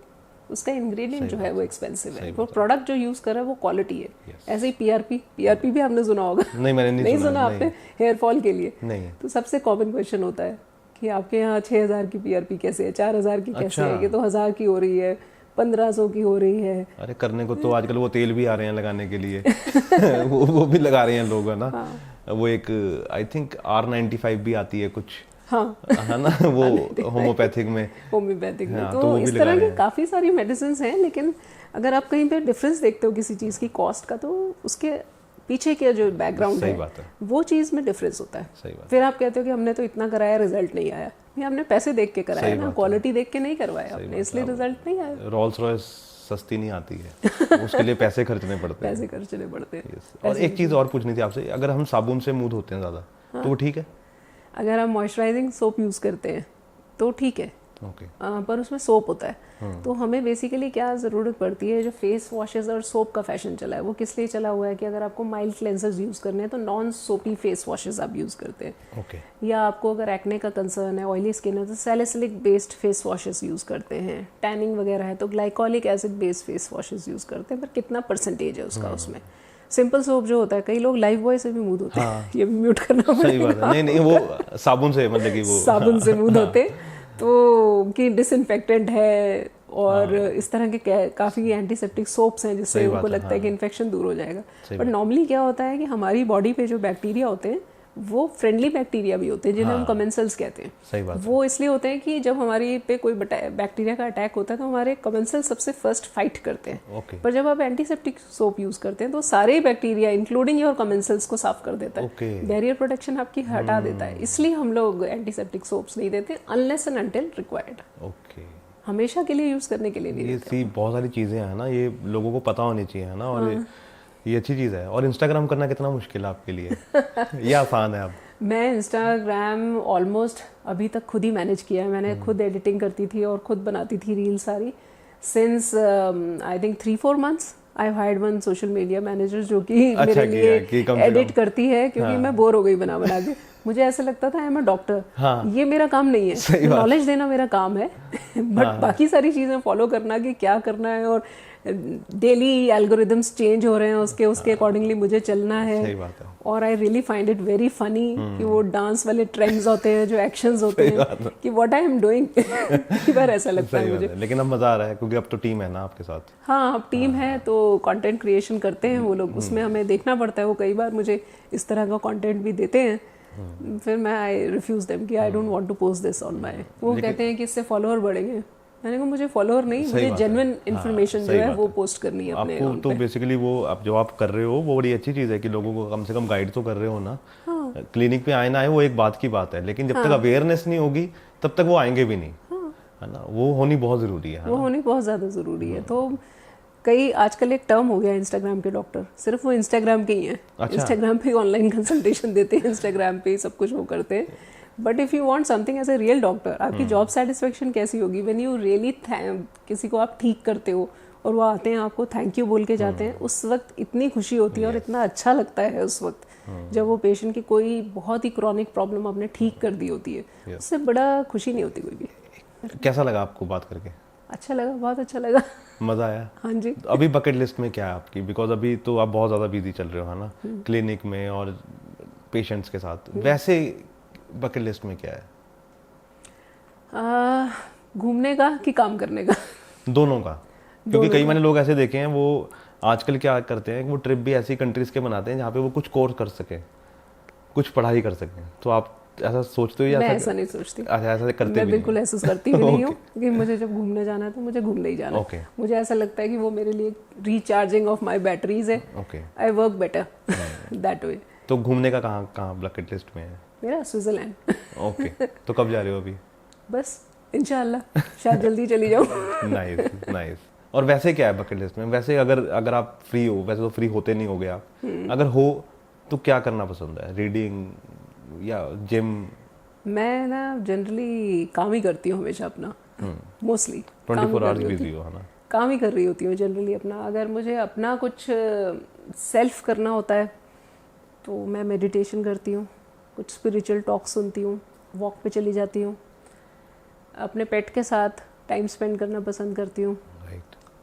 S1: उसका इंग्रेडिएंट जो है वो एक्सपेंसिव है, वो प्रोडक्ट जो यूज कर रहा है वो क्वालिटी है। ऐसे ही पीआरपी भी आपने सुना होगा।
S2: नहीं, मैंने
S1: नहीं सुना आपने, हेयर फॉल के लिए
S2: नहीं।
S1: तो सबसे कॉमन क्वेश्चन होता है कि आपके यहाँ 6000 की पीआरपी कैसे है, 4000 की कैसे है, ये तो 1000 की हो रही है, 1500 की हो रही है।
S2: अरे करने को तो आजकल वो तेल भी आ रहे हैं लगाने के लिए वो भी लगा रहे हैं लोग, है ना। वो एक आई थिंक R95 भी आती है कुछ,
S1: हाँ
S2: है ना, वो होम्योपैथिक में।
S1: हाँ,
S2: तो
S1: तो
S2: वो भी
S1: इस
S2: लगा
S1: तरह
S2: रहे
S1: की
S2: हैं।
S1: काफ़ी सारी मेडिसिन हैं, लेकिन अगर आप कहीं पे डिफरेंस देखते हो किसी चीज़ की कॉस्ट का, तो उसके पीछे के जो बैकग्राउंड
S2: सही
S1: है
S2: बात है,
S1: वो चीज़ में डिफरेंस होता है।
S2: सही बात
S1: फिर आप कहते हो कि हमने तो इतना कराया, रिजल्ट नहीं आया। ये हमने पैसे देख के कराया
S2: सही
S1: ना,
S2: बात है।
S1: क्वालिटी देख के नहीं करवाया
S2: सही
S1: आपने,
S2: बात
S1: इसलिए
S2: है।
S1: रिजल्ट नहीं आया।
S2: रोल्स रॉयस सस्ती नहीं आती है, उसके लिए पैसे खर्चने पड़ते हैं।
S1: पैसे खर्चने पड़ते हैं।
S2: Yes. और एक चीज़ और पूछनी थी आपसे, अगर हम साबुन से मुंह धोते हैं ज़्यादा तो वो ठीक है?
S1: अगर आप मॉइस्चराइजिंग सोप यूज़ करते हैं तो ठीक है,
S2: ओके।
S1: पर उसमें सोप होता है। तो हमें बेसिकली क्या ज़रूरत पड़ती है, जो फेस वॉशेस और सोप का फैशन चला है वो किस लिए चला हुआ है कि अगर आपको माइल्ड क्लेंजर्स यूज़ करने हैं तो नॉन सोपी फेस वॉशेस आप यूज़ करते हैं।
S2: ओके।
S1: या आपको अगर एक्ने का कंसर्न है, ऑयली स्किन है, तो salicylic based face washes use करते हैं। टैनिंग वगैरह है तो glycolic acid based face washes use करते हैं, पर कितना परसेंटेज है उसका उसमें। सिंपल सोप जो होता है, कई लोग लाइफ बॉय से भी मुंह धोते हैं। ये भी म्यूट करना
S2: सही
S1: पड़ेगा।
S2: बात है। नहीं नहीं, वो साबुन से, मतलब कि वो
S1: साबुन से मुंह धोते तो कि डिसइंफेक्टेंट है, और इस तरह के काफ़ी एंटीसेप्टिक सोप्स हैं जिससे उनको लगता है कि इन्फेक्शन दूर हो जाएगा। बट नॉर्मली क्या होता है कि हमारी बॉडी पे जो बैक्टीरिया होते हैं वो फ्रेंडली बैक्टीरिया भी होते हैं, जिन्हें हम कमेंसल्स कहते हैं।
S2: सही बात है।
S1: वो इसलिए होते हैं कि जब हमारी पे कोई बैक्टीरिया का अटैक होता है तो हमारे कमेंसल्स सबसे फर्स्ट फाइट करते हैं।
S2: ओके।
S1: पर जब आप एंटीसेप्टिक सोप यूज़ करते हैं तो सारे बैक्टीरिया इंक्लूडिंग योर कमेंसल्स को साफ कर देता है।
S2: ओके।
S1: बैरियर प्रोटेक्शन आपकी हटा देता है। इसलिए हम लोग एंटीसेप्टिक सोप्स नहीं देते unless and until required.
S2: Okay.
S1: हमेशा के लिए यूज़ करने के लिए नहीं
S2: ये
S1: देते।
S2: सी बहुत सारी चीज़ें हैं ना, ये लोगों को पता होनी चाहिए, है ना। और ये अच्छी चीज़ है। और इंस्टाग्राम करना कितना मुश्किल है आपके लिए? ये आसान है अब?
S1: मैं इंस्टाग्राम ऑलमोस्ट अभी तक खुद ही मैनेज किया है। मैंने खुद एडिटिंग करती थी और खुद बनाती थी रील सारी। Since I think 3-4 months I hired one social media manager जो कि मेरे लिए एडिट करती है, क्योंकि मैं बोर हो गई बना के। मुझे ऐसा लगता था आई एम अ डॉक्टर, ये मेरा काम नहीं है, नॉलेज देना मेरा काम है। बट बाकी सारी चीज़ें फॉलो करना कि क्या करना है, और डेली एल्गोरिदम्स चेंज हो रहे हैं, उसके अकॉर्डिंगली मुझे चलना है।
S2: सही बात है।
S1: और I really find it very funny कि वो डांस वाले ट्रेंड्स होते हैं, जो एक्शंस होते हैं, कि व्हाट आई एम डूइंग। कई बार ऐसा लगता है मुझे।
S2: लेकिन अब मज़ा आ रहा है क्योंकि अब तो टीम है ना आपके साथ।
S1: हाँ, अब टीम है तो कंटेंट क्रिएशन करते हैं वो लोग, उसमें हमें देखना पड़ता है। वो कई बार मुझे इस तरह का कंटेंट भी देते हैं, फिर मैं आई रिफ्यूज देम कि I don't want to post this on my. वो कहते हैं कि इससे फॉलोअर बढ़ेंगे। मैंने कहा मुझे फॉलोअर नहीं, मुझे जेन्युइन इन्फॉर्मेशन जो है वो पोस्ट करनी है अपने
S2: आपको। तो बेसिकली वो आप जो आप कर रहे हो वो बड़ी अच्छी चीज़ है कि लोगों को कम से कम गाइड तो कर रहे हो ना। क्लिनिक पे आए ना आए वो एक बात की बात है, लेकिन जब तक अवेयरनेस नहीं होगी तब तक वो आएंगे भी नहीं, है ना। वो होनी बहुत ज़रूरी है।
S1: वो होनी बहुत ज़्यादा ज़रूरी है। तो कई आजकल एक टर्म हो गया इंस्टाग्राम के डॉक्टर, सिर्फ वो इंस्टाग्राम के ही हैं। इंस्टाग्राम पे ऑनलाइन कंसल्टेशन देते हैं, इंस्टाग्राम पे सब कुछ वो करते हैं। But if you want something as a real doctor, आपकी जॉब सेटिस्फेक्शन कैसी होगी व्हेन यू रियली किसी को आप ठीक करते हो और वो आते हैं आपको थैंक यू बोल के जाते हैं। उस वक्त इतनी खुशी होती है और इतना अच्छा लगता है उस वक्त, जब वो पेशेंट की कोई बहुत ही क्रॉनिक प्रॉब्लम आपने ठीक कर दी होती है। उससे बड़ा खुशी नहीं होती कोई भी।
S2: कैसा लगा आपको बात करके?
S1: अच्छा लगा, बहुत अच्छा लगा।
S2: मज़ा आया?
S1: हाँ जी।
S2: तो अभी बकेट लिस्ट में क्या है आपकी? बिकॉज अभी तो आप बहुत ज़्यादा बिजी चल रहे हो, है ना, क्लिनिक में और पेशेंट्स के साथ। वैसे बकेट लिस्ट में क्या है?
S1: घूमने का कि काम करने का?
S2: दोनों का। क्योंकि कई मैंने लोग ऐसे देखे हैं, वो आजकल क्या करते हैं कि वो ट्रिप भी ऐसी कंट्रीज के बनाते हैं जहाँ पे वो कुछ कोर्स कर सके, कुछ पढ़ाई कर सकें। तो आप ऐसा सोचते हो या
S1: मैं ऐसा नहीं सोचती।
S2: अच्छा, ऐसा करते
S1: मैं
S2: भी
S1: बिल्कुल ऐसा करती भी नहीं हूँ कि मुझे जब घूमने जाना है तो मुझे घूमने ही जाना है। मुझे ऐसा लगता है कि वो मेरे लिए रिचार्जिंग ऑफ माय बैटरीज है। I work better that way.
S2: तो घूमने का कहाँ बकेट लिस्ट में है?
S1: मेरा स्विट्जरलैंड।
S2: ओके। तो कब जा रहे हो अभी?
S1: बस इंशाल्लाह शायद जल्दी चली जाऊँ।
S2: Nice nice. और वैसे क्या है बकेट लिस्ट में? वैसे अगर आप फ्री हो, वैसे तो फ्री होते नहीं होगे आप, अगर हो तो क्या करना पसंद है? रीडिंग या जिम?
S1: मैं ना जनरली काम ही करती हूँ हमेशा अपना, मोस्टली
S2: 24 आवर्स बिजी हो, है ना?
S1: काम ही कर रही होती हूँ जनरली अपना। अगर मुझे अपना कुछ सेल्फ करना होता है तो मैं मेडिटेशन करती हूँ, कुछ स्पिरिचुअल टॉक सुनती हूँ, वॉक पे चली जाती हूँ, अपने पेट के साथ टाइम स्पेंड करना पसंद करती हूँ,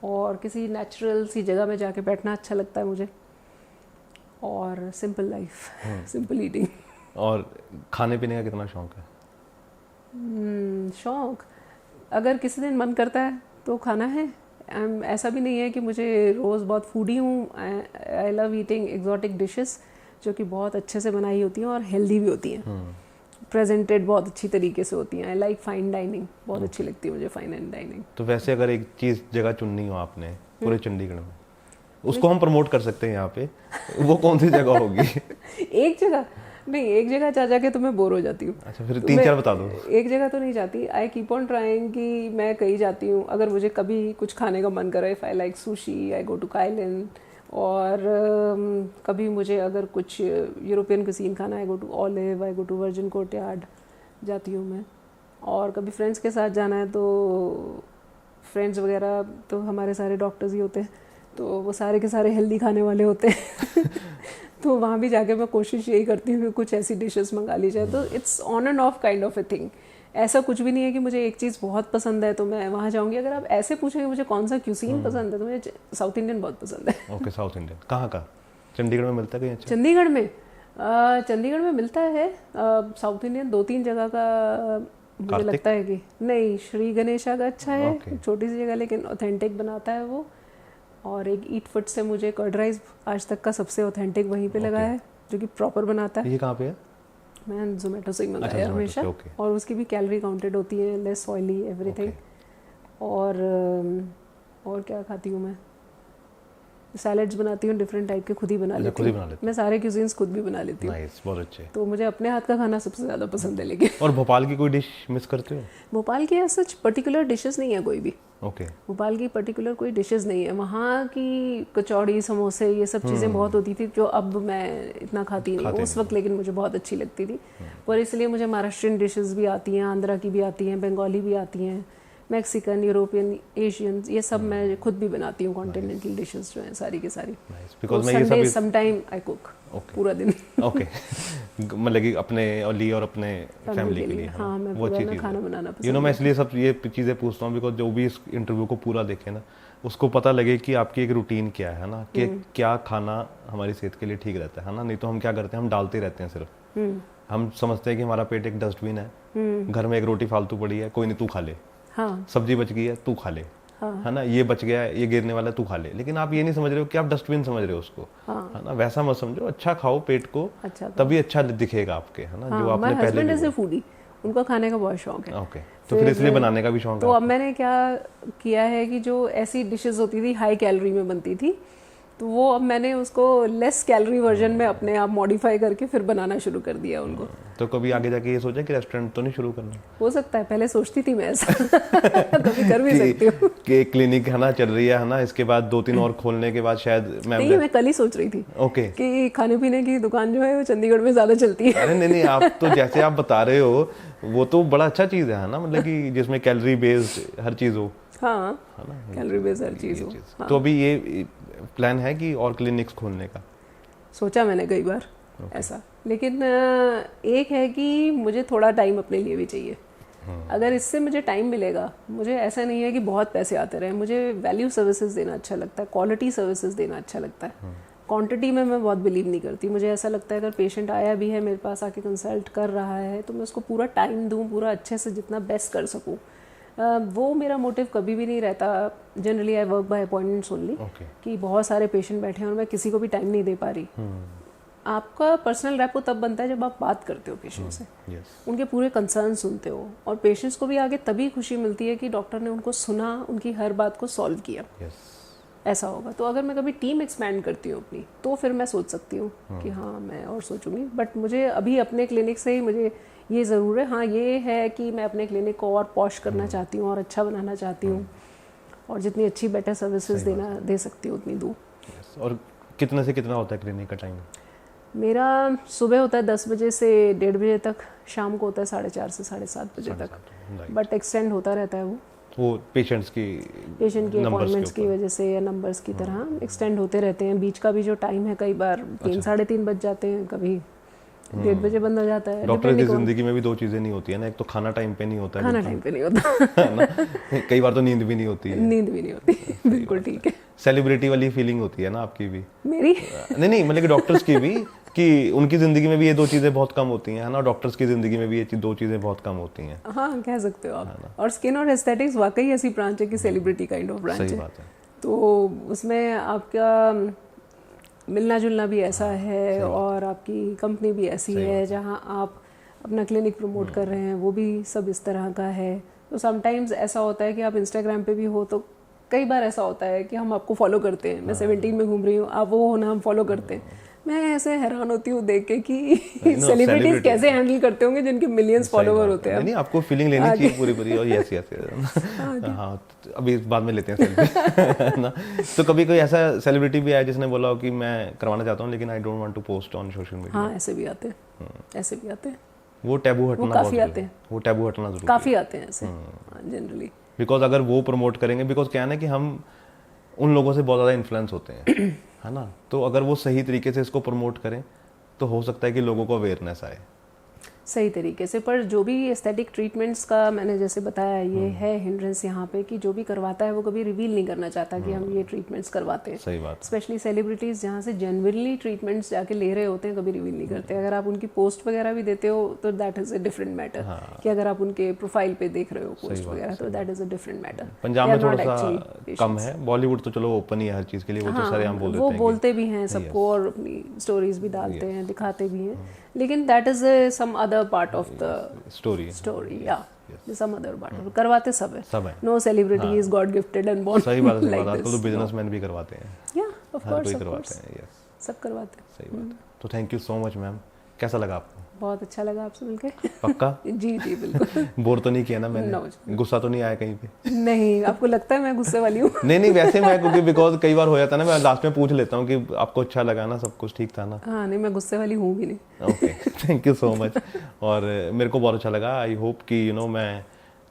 S1: और किसी नेचुरल सी जगह में जाके बैठना अच्छा लगता है मुझे, और सिंपल लाइफ, सिंपल ईटिंग।
S2: और खाने पीने का कितना शौक है?
S1: शौक, अगर किसी दिन मन करता है तो खाना है, ऐसा भी नहीं है कि मुझे रोज़ बहुत फूडी हूँ. I love eating exotic dishes जो कि बहुत अच्छे से बनाई होती हैं और हेल्दी भी होती हैं, प्रेजेंटेड बहुत अच्छी तरीके से होती हैं. आई लाइक फाइन डाइनिंग, बहुत अच्छी लगती है मुझे फाइन एंड डाइनिंग.
S2: तो वैसे अगर एक चीज़ जगह चुननी हो आपने पूरे चंडीगढ़ में, उसको हम प्रमोट कर सकते हैं यहाँ पे, वो कौन सी जगह होगी?
S1: एक जगह नहीं, एक जगह जा जाके तो मैं बोर हो जाती हूँ.
S2: अच्छा, फिर 3-4 बता दो.
S1: एक जगह तो नहीं जाती. आई कीप ऑन ट्राइंग कि मैं कहीं जाती हूँ. अगर मुझे कभी कुछ खाने का मन करे, if I like sushi, I go to Kylin. और कभी मुझे अगर कुछ यूरोपियन कुजीन खाना, I go to Olive, I go to Virgin Courtyard जाती हूँ मैं. और कभी फ्रेंड्स के साथ जाना है तो फ्रेंड्स वगैरह तो हमारे सारे डॉक्टर्स ही होते हैं, तो वो सारे के सारे हेल्दी खाने वाले होते हैं. तो वहाँ भी जाके मैं कोशिश यही करती हूँ कि कुछ ऐसी डिशेस मंगा ली जाए. तो it's on end of kind of a thing. ऐसा कुछ भी नहीं है कि मुझे एक चीज़ बहुत पसंद है तो मैं वहाँ जाऊँगी. अगर आप ऐसे पूछेंगे मुझे कौन सा क्यूसीन पसंद है, तो मुझे साउथ इंडियन बहुत पसंद है.
S2: ओके, साउथ इंडियन कहाँ का? चंडीगढ़ में मिलता है कहीं? अच्छा,
S1: चंडीगढ़ में मिलता है साउथ इंडियन 2-3 जगह का. मुझे लगता है कि नहीं, श्री गणेशा का अच्छा है, छोटी सी जगह लेकिन ऑथेंटिक बनाता है वो. और एक ईट फुट से मुझे कर्ड राइस आज तक का सबसे ऑथेंटिक वहीं पे लगा है, जो कि प्रॉपर बनाता है.
S2: ये कहाँ पे है?
S1: मैं जोमेटो से ही मंगाया हमेशा. और उसकी भी कैलोरी काउंटेड होती है, लेस ऑयली एवरीथिंग. और क्या खाती हूँ मैं? सैलेड्स बनाती हूँ डिफरेंट टाइप के, खुद ही बना लेती हूँ. मैं सारे क्यूजीन्स खुद भी बना लेती हूँ.
S2: नाइस, बहुत अच्छे.
S1: तो मुझे अपने हाथ का खाना सबसे ज़्यादा पसंद है. लेकिन
S2: और भोपाल की कोई डिश मिस करते हो?
S1: भोपाल की सच पर्टिकुलर डिशेस नहीं है कोई भी.
S2: ओके.
S1: भोपाल की पर्टिकुलर कोई डिशेस नहीं है. वहाँ की कचौड़ी, समोसे, ये सब चीज़ें बहुत होती थी जो अब मैं इतना खाती नहीं उस वक्त, लेकिन मुझे बहुत अच्छी लगती थी. और इसलिए मुझे महाराष्ट्रियन डिशेस भी आती हैं, आंध्रा की भी आती हैं, बंगाली भी आती हैं, मैक्सिकन, यूरोपियन, एशियन, ये सब मैं खुद भी बनाती हूँ. कॉन्टिनेंटल डिशेस जो हैं सारी की सारी. संडे समटाइम आई कुक पूरा दिन.
S2: ओके. मतलब कि अपने लिए और अपने फैमिली के लिए.
S1: हाँ, मैं पूरा खाना बनाना पसंद.
S2: मैं इसलिए सब ये चीज़ें पूछता हूँ बिकॉज जो भी इस इंटरव्यू को पूरा देखे ना, उसको पता लगे कि आपकी एक रूटीन क्या है ना, कि क्या खाना हमारी सेहत के लिए ठीक रहता है ना. नहीं तो हम क्या करते हैं, हम डालते रहते हैं सिर्फ. हम समझते हैं कि हमारा पेट एक डस्टबिन है, घर में एक रोटी फालतू पड़ी है, कोई नहीं तू खा ले. हाँ. सब्जी बच गई है, तू खा ले. हाँ. है ना, ये बच गया है, ये गिरने वाला है, तू खा ले. लेकिन आप ये नहीं समझ रहे हो कि आप डस्टबिन समझ रहे हो उसको. हाँ. है ना, वैसा मत समझो. अच्छा खाओ पेट को, अच्छा तभी अच्छा दिखेगा आपके. है ना. हाँ, जो आपने पहले भी
S1: फूडी, उनको खाने का बहुत शौक है.
S2: ओके. तो फिर इसलिए बनाने का भी शौक है.
S1: तो अब मैंने क्या किया है कि जो ऐसी डिशेस होती थी हाई कैलोरी में बनती थी, तो वो अब मैंने उसको लेस कैलोरी वर्जन में अपने आप मॉडिफाई करके फिर बनाना शुरू कर दिया उनको.
S2: तो कभी आगे जाके ये सोचा कि रेस्टोरेंट तो नहीं शुरू करना?
S1: हो सकता है, पहले सोचती थी मैं ऐसा. कभी कर भी सकती हूँ
S2: कि क्लिनिक है ना चल रही है ना, इसके बाद 2-3 और खोलने के बाद शायद
S1: मैं कल ही सोच रही थी.
S2: ओके.
S1: कि खाने पीने की दुकान जो है वो चंडीगढ़ में ज्यादा चलती है.
S2: अरे नहीं, आप तो जैसे आप बता रहे हो वो तो बड़ा अच्छा चीज है ना, मतलब कि जिसमें कैलोरी बेस्ड हर चीज हो.
S1: हाँ, कैलोरी बेस्ड हर चीज हो.
S2: तो अभी ये प्लान है कि और क्लिनिक्स खोलने का?
S1: सोचा मैंने कई बार ऐसा, लेकिन एक है कि मुझे थोड़ा टाइम अपने लिए भी चाहिए. अगर इससे मुझे टाइम मिलेगा, मुझे ऐसा नहीं है कि बहुत पैसे आते रहे, मुझे वैल्यू सर्विसेज देना अच्छा लगता है, क्वालिटी सर्विसेज देना अच्छा लगता है. क्वांटिटी में मैं बहुत बिलीव नहीं करती. मुझे ऐसा लगता है अगर पेशेंट आया भी है मेरे पास आके कंसल्ट कर रहा है तो मैं उसको पूरा टाइम दूँ, पूरा अच्छे से जितना बेस्ट कर सकूँ. वो मेरा मोटिव कभी भी नहीं रहता. Generally I work by appointments only, कि बहुत सारे पेशेंट बैठे हैं और मैं किसी को भी टाइम नहीं दे पा रही. आपका पर्सनल रैपो तब बनता है जब आप बात करते हो पेशेंट से, उनके पूरे कंसर्न सुनते हो, और पेशेंट्स को भी आगे तभी खुशी मिलती है कि डॉक्टर ने उनको सुना, उनकी हर बात को सॉल्व किया. ऐसा होगा. तो अगर मैं कभी टीम एक्सपैंड करती हूँ अपनी, तो फिर मैं सोच सकती हूँ कि हाँ मैं और सोचूंगी. बट मुझे अभी अपने क्लिनिक से ही मुझे ये ज़रूर है, हाँ ये है कि मैं अपने क्लिनिक को और पॉश करना चाहती हूँ और अच्छा बनाना चाहती हूँ, और जितनी अच्छी बेटर सर्विसेज दे सकती हूँ उतनी दूँ.
S2: और कितने से कितना होता है क्लिनिक का टाइम?
S1: मेरा सुबह होता है 10 बजे से 1:30 बजे तक, शाम को होता है 4:30 से 7:30 बजे तक. बट एक्सटेंड होता रहता है वो पेशेंट की अपॉइंटमेंट्स की वजह से या नंबर्स की तरह एक्सटेंड होते रहते हैं. बीच का भी जो टाइम है कई बार 3-3:30 बज जाते हैं, कभी 1:30 बजे बंद हो जाता है।
S2: डॉक्टर की जिंदगी में भी दो चीजें नहीं होती है ना, एक तो खाना टाइम पे नहीं होता है,
S1: खाना टाइम पे नहीं होता
S2: है ना, कई बार तो नींद भी नहीं होती है।
S1: नींद भी नहीं होती बिल्कुल ठीक है।
S2: सेलिब्रिटी वाली फीलिंग होती है ना आपकी भी?
S1: मेरी
S2: नहीं मतलब कि डॉक्टर्स की भी, कि उनकी जिंदगी में भी ये दो चीजें बहुत कम होती हैं, है ना, डॉक्टर्स की जिंदगी में भी ये दो चीजें बहुत कम होती हैं।
S1: हाँ कह सकते हो आप। और स्किन और एस्थेटिक्स वाकई ऐसी ब्रांच है कि सेलिब्रिटी काइंड ऑफ ब्रांच
S2: सही
S1: है।
S2: बात है।
S1: तो उसमें आपका मिलना जुलना भी ऐसा है और आपकी कंपनी भी ऐसी है जहाँ आप अपना क्लिनिक प्रमोट कर रहे हैं, वो भी सब इस तरह का है। तो समटाइम्स ऐसा होता है कि आप इंस्टाग्राम पे भी हो तो कई बार ऐसा होता है कि हम आपको फॉलो करते हैं, मैं 17 में घूम रही हूँ, आप वो हो ना, हम फॉलो करते हैं। मैं ऐसे हैरान होती हूँ देख के कि सेलिब्रिटीज कैसे हैंडल करते होंगे जिनके मिलियंस फॉलोवर होते हैं।
S2: नहीं आपको फीलिंग लेनी चाहिए पूरी और यस हाँ अभी बाद में लेते हैं सेल्फी ना। तो कभी कोई ऐसा सेलिब्रिटी भी आया जिसने बोला हो कि मैं करवाना चाहता हूँ लेकिन I don't want to post on social media?
S1: हाँ ऐसे भी आते हैं, ऐसे भी आते हैं।
S2: वो टैबू हटना,
S1: काफी आते हैं,
S2: वो टैबू हटना जरूरी,
S1: काफी आते हैं ऐसे जनरली।
S2: बिकॉज अगर वो प्रमोट करेंगे, बिकॉज क्या है ना कि हम उन लोगों से बहुत ज़्यादा इन्फ्लुएंस होते हैं है ना, तो अगर वो सही तरीके से इसको प्रमोट करें तो हो सकता है कि लोगों को अवेयरनेस आए
S1: सही तरीके से। पर जो भी एस्थेटिक ट्रीटमेंट्स का मैंने जैसे बताया ये है हिंड्रेंस यहाँ पे कि जो भी करवाता है वो कभी रिवील नहीं करना चाहता कि हम ये ट्रीटमेंट्स करवाते हैं।
S2: सही बात।
S1: स्पेशली सेलिब्रिटीज जहाँ से जेन्युइनली ट्रीटमेंट्स जाके ले रहे होते हैं कभी रिवील नहीं करते। अगर आप उनकी पोस्ट वगैरह भी देते हो तो that is a different matter, कि अगर आप उनके प्रोफाइल पे देख रहे हो पोस्ट वगैरह तो that is a different matter.
S2: Punjab में थोड़ा सा कम है, बॉलीवुड तो चलो ओपन ही है हर चीज़ के लिए, वो तो सारे हम बोल देते हैं,
S1: वो बोलते भी हैं सबको और अपनी स्टोरीज भी डालते हैं, दिखाते भी हैं, लेकिन that is some other part of the story या सम अदर पार्ट। करवाते सब है, no celebrity is god gifted and born.
S2: सही बात है, आजकल तो बिजनेसमैन भी करवाते हैं,
S1: या ऑफ कोर्स
S2: करवाते हैं, यस
S1: सब करवाते हैं।
S2: सही बात है। तो thank you so much ma'am, कैसा लगा आपको?
S1: बहुत अच्छा लगा आपसे मिलके।
S2: पक्का?
S1: जी जी बिल्कुल।
S2: बोर तो नहीं किया ना मैंने? गुस्सा तो नहीं आया कहीं पे?
S1: नहीं, आपको लगता है मैं गुस्से वाली हूँ?
S2: नहीं वैसे मैं, क्योंकि बिकॉज कई बार हो जाता है ना, मैं लास्ट में पूछ लेता हूँ कि आपको अच्छा लगा ना, सब कुछ ठीक था ना?
S1: हाँ नहीं मैं गुस्से वाली हूँ भी नहीं।
S2: Okay thank you so much. और मेरे को बहुत अच्छा लगा, आई होप कि यू नो मैं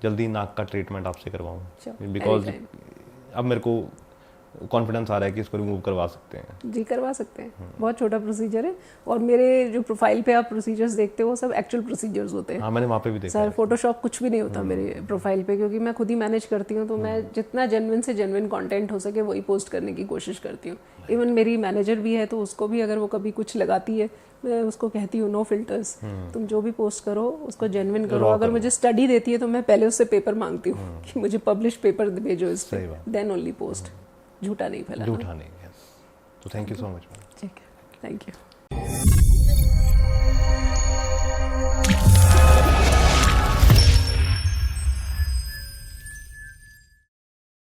S2: जल्दी नाक का ट्रीटमेंट आपसे करवाऊँ, बिकॉज अब मेरे को कॉन्फिडेंस आ रहा है कि इसको रिमूव करवा सकते हैं।
S1: जी करवा सकते हैं, बहुत छोटा प्रोसीजर है। और मेरे जो प्रोफाइल पे आप प्रोसीजर्स देखते हो वो सब एक्चुअल प्रोसीजर्स होते हैं।
S2: हाँ मैंने वहाँ पे भी देखा
S1: सर फोटोशॉप कुछ भी नहीं होता मेरे प्रोफाइल पे, क्योंकि मैं खुद ही मैनेज करती हूँ, तो मैं जितना जेन्युइन से जेन्युइन कंटेंट हो सके वही पोस्ट करने की कोशिश करती हूँ। इवन मेरी मैनेजर भी है तो उसको भी अगर वो कभी कुछ लगाती है मैं उसको कहती हूँ नो फिल्टर्स, तुम जो भी पोस्ट करो उसको जेन्युइन करो। अगर मुझे स्टडी देती है तो मैं पहले उससे पेपर मांगती हूँ कि मुझे पब्लिश पेपर भेजो इस पे, देन ओनली पोस्ट। झूठा नहीं फैलाना,
S2: झूठा नहीं। तो thank you so much ma'am.
S1: ठीक है, थैंक यू।